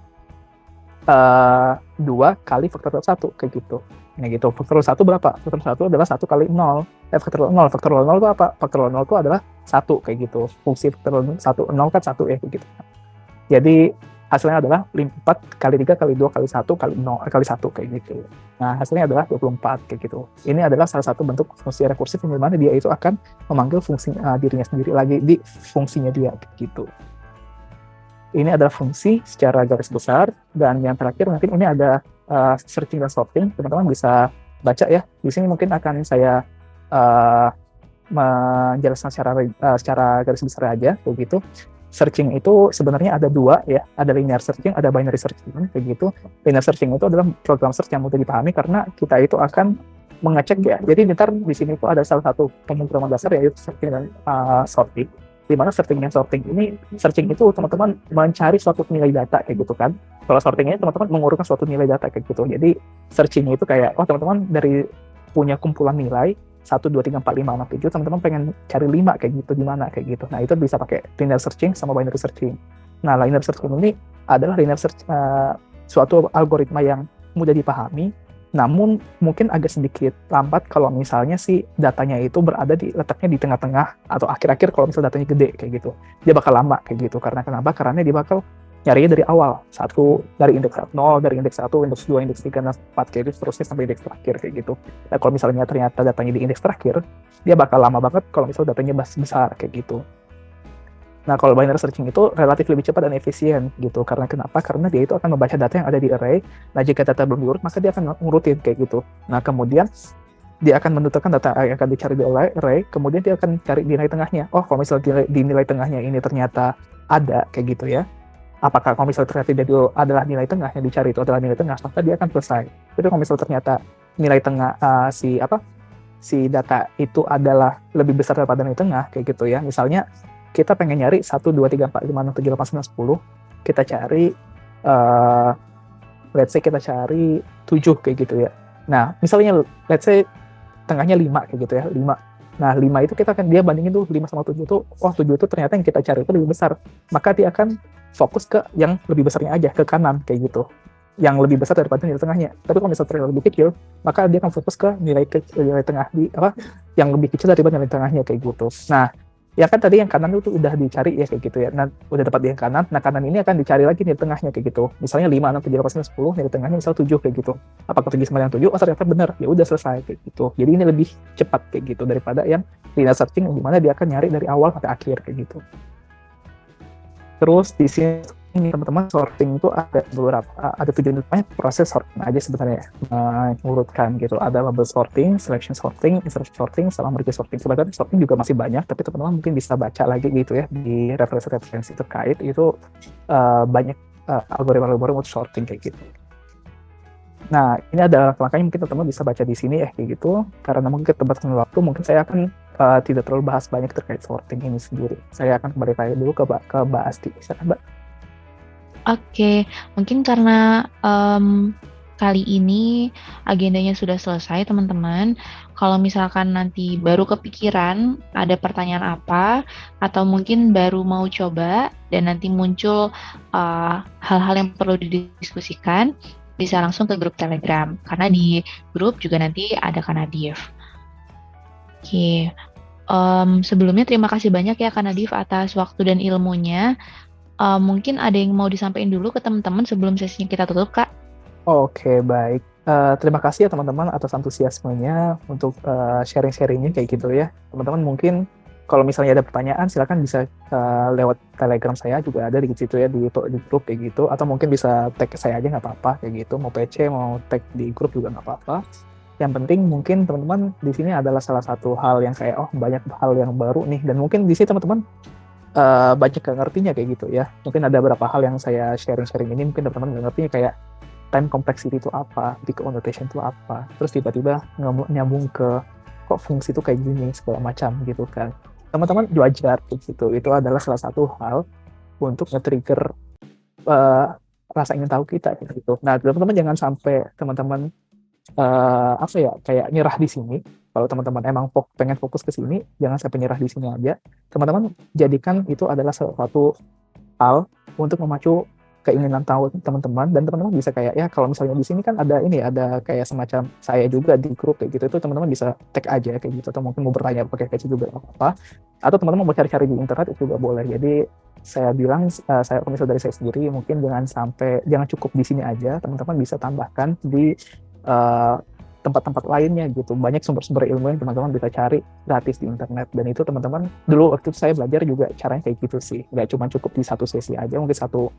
2 kali faktorial 1 kayak gitu. Nah gitu. Faktorial 1 berapa? Faktorial 1 adalah 1 kali 0. Faktorial 0. Faktorial 0 itu apa? Faktorial 0 itu adalah 1 kayak gitu. Fungsi faktorial 1, 0 kan 1 ya kayak gitu. Jadi hasilnya adalah 4 kali 3 kali 2 kali 1 kali 0 kali 1 kayak gitu. Nah hasilnya adalah 24 kayak gitu. Ini adalah salah satu bentuk fungsi rekursif yang dimana dia itu akan memanggil fungsi dirinya sendiri lagi di fungsinya dia kayak gitu. Ini adalah fungsi secara garis besar, dan yang terakhir mungkin ini ada searching dan sorting. Teman-teman bisa baca ya. Di sini mungkin akan saya menjelaskan secara garis besar aja begitu. Searching itu sebenarnya ada 2 ya, ada linear searching, ada binary searching kayak gitu. Linear searching itu adalah program search yang mudah dipahami karena kita itu akan mengecek ya. Jadi ntar di sini itu ada salah satu pemrograman dasar yaitu searching dan sorting. Di mana searching dan sorting ini, searching itu teman-teman mencari suatu nilai data kayak gitu kan. Kalau sorting ini teman-teman mengurutkan suatu nilai data kayak gitu. Jadi searching itu kayak, teman-teman dari punya kumpulan nilai 1, 2, 3, 4, 5, 6, 7, teman-teman pengen cari 5 kayak gitu, di mana kayak gitu. Nah itu bisa pakai linear searching sama binary searching. Nah linear searching ini adalah suatu algoritma yang mudah dipahami, namun mungkin agak sedikit lambat kalau misalnya si datanya itu letaknya di tengah-tengah atau akhir-akhir. Kalau misalnya datanya gede kayak gitu, dia bakal lama kayak gitu. Karena kenapa? Karena dia bakal nyarinya dari awal, dari indeks 0, dari indeks 1, indeks 2, indeks 3, dan 4 kayak gitu, seterusnya sampai indeks terakhir kayak gitu. Nah kalau misalnya ternyata datanya di indeks terakhir, dia bakal lama banget kalau misalnya datanya besar kayak gitu. Nah, kalau binary searching itu relatif lebih cepat dan efisien gitu. Karena kenapa? Karena dia itu akan membaca data yang ada di array. Nah, jika data belum diurut, maka dia akan ngurutin kayak gitu. Nah, kemudian dia akan menentukan data yang akan dicari di array, kemudian dia akan cari nilai tengahnya. Oh, kalau misalnya di nilai tengahnya ini ternyata ada kayak gitu ya. Apakah kalau misalnya ternyata dia adalah nilai tengah yang dicari itu adalah nilai tengah, maka dia akan selesai. Tapi kalau misalnya ternyata nilai tengah si data itu adalah lebih besar daripada nilai tengah kayak gitu ya. Misalnya kita pengen nyari 1, 2, 3, 4, 5, 6, 7, 8, 9, 10. Kita cari, let's say kita cari 7 kayak gitu ya. Nah, misalnya let's say tengahnya 5 kayak gitu ya, 5. Nah, 5 itu dia bandingin tuh 5 sama 7 tuh, 7 itu ternyata yang kita cari itu lebih besar. Maka dia akan fokus ke yang lebih besarnya aja, ke kanan kayak gitu. Yang lebih besar daripada nilai tengahnya. Tapi kalau misalnya ternyata lebih kecil, maka dia akan fokus ke nilai tengah yang lebih kecil daripada nilai tengahnya kayak gitu. Nah, ya kan tadi yang kanan itu udah dicari ya kayak gitu ya. Nah, udah dapat yang kanan. Nah, kanan ini akan dicari lagi nilai tengahnya kayak gitu. Misalnya 5, 6, 7, 8, 9, 10, nilai tengahnya misal 7 kayak gitu. Apakah 7 sama dengan 7? Oh, ternyata benar. Ya udah selesai kayak gitu. Jadi ini lebih cepat kayak gitu daripada yang linear searching di mana dia akan nyari dari awal sampai akhir kayak gitu. Terus di sini teman-teman sorting itu ada 7 namanya proses sorting aja sebenarnya, mengurutkan gitu. Ada label sorting, selection sorting, insertion sorting, sama merge sorting. Sebenarnya sorting juga masih banyak, tapi teman-teman mungkin bisa baca lagi gitu ya di referensi terkait itu, banyak algoritma untuk sorting kayak gitu. Nah, ini ada langkahnya, mungkin teman-teman bisa baca di sini ya kayak gitu. Karena mungkin keterbatasan waktu, mungkin saya akan tidak terlalu bahas banyak terkait sorting ini sendiri. Saya akan kembali tanya dulu ke Mbak Asti. Silakan, Mbak. Oke, mungkin karena kali ini agendanya sudah selesai, teman-teman. Kalau misalkan nanti baru kepikiran ada pertanyaan apa, atau mungkin baru mau coba dan nanti muncul hal-hal yang perlu didiskusikan, bisa langsung ke grup Telegram. Karena di grup juga nanti ada Kak Nadif. Oke, sebelumnya terima kasih banyak ya Kak Nadif atas waktu dan ilmunya. Mungkin ada yang mau disampaikan dulu ke teman-teman sebelum sesinya kita tutup, Kak? Oke, baik. Terima kasih ya teman-teman atas antusiasmenya untuk sharing-sharingnya kayak gitu ya. Teman-teman mungkin kalau misalnya ada pertanyaan, silakan bisa lewat Telegram saya juga ada di situ ya, di grup kayak gitu. Atau mungkin bisa tag saya aja nggak apa-apa kayak gitu. Mau PC, mau tag di grup juga nggak apa-apa. Yang penting mungkin teman-teman di sini adalah salah satu hal yang kayak banyak hal yang baru nih, dan mungkin di sini teman-teman banyak gak ngertinya kayak gitu ya. Mungkin ada beberapa hal yang saya sharing-sharing ini mungkin teman-teman gak ngertinya, kayak time complexity itu apa, big annotation itu apa, terus tiba-tiba nyambung ke kok fungsi itu kayak gini segala macam gitu kan. Teman-teman wajar gitu, itu adalah salah satu hal untuk nge-trigger rasa ingin tahu kita gitu. Nah, teman-teman jangan sampai teman-teman apa ya, kayak nyerah di sini. Kalau teman-teman emang pengen fokus ke sini, jangan sampai nyerah di sini aja. Teman-teman jadikan itu adalah suatu hal untuk memacu keinginan tahu teman-teman, dan teman-teman bisa kayak ya kalau misalnya di sini kan ada kayak semacam saya juga di grup kayak gitu, itu teman-teman bisa tag aja kayak gitu, atau mungkin mau bertanya pakai PC juga apa, atau teman-teman mau cari-cari di internet itu juga boleh. Jadi saya bilang, saya misal dari saya sendiri, mungkin jangan cukup di sini aja, teman-teman bisa tambahkan di tempat-tempat lainnya gitu. Banyak sumber-sumber ilmu yang teman-teman bisa cari gratis di internet, dan itu teman-teman dulu waktu itu saya belajar juga caranya kayak gitu sih, nggak cuma cukup di satu sesi aja, mungkin satu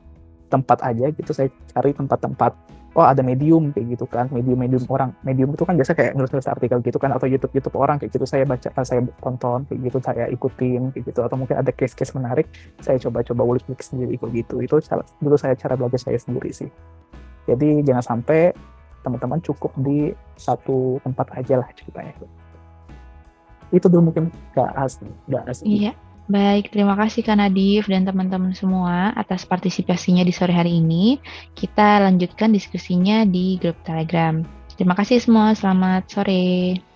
tempat aja gitu. Saya cari tempat-tempat, oh ada Medium kayak gitu kan, Medium orang, Medium itu kan biasa kayak nulis artikel gitu kan, atau YouTube orang kayak gitu, saya baca, saya tonton kayak gitu, saya ikutin kayak gitu, atau mungkin ada case-case menarik, saya coba ulik sendiri kayak gitu. Itu dulu cara belajar saya sendiri sih. Jadi jangan sampai teman-teman cukup di satu tempat aja lah ceritanya. Itu dulu mungkin Kak Asli. Iya, baik. Terima kasih Kak Nadif dan teman-teman semua atas partisipasinya di sore hari ini. Kita lanjutkan diskusinya di grup Telegram. Terima kasih semua. Selamat sore.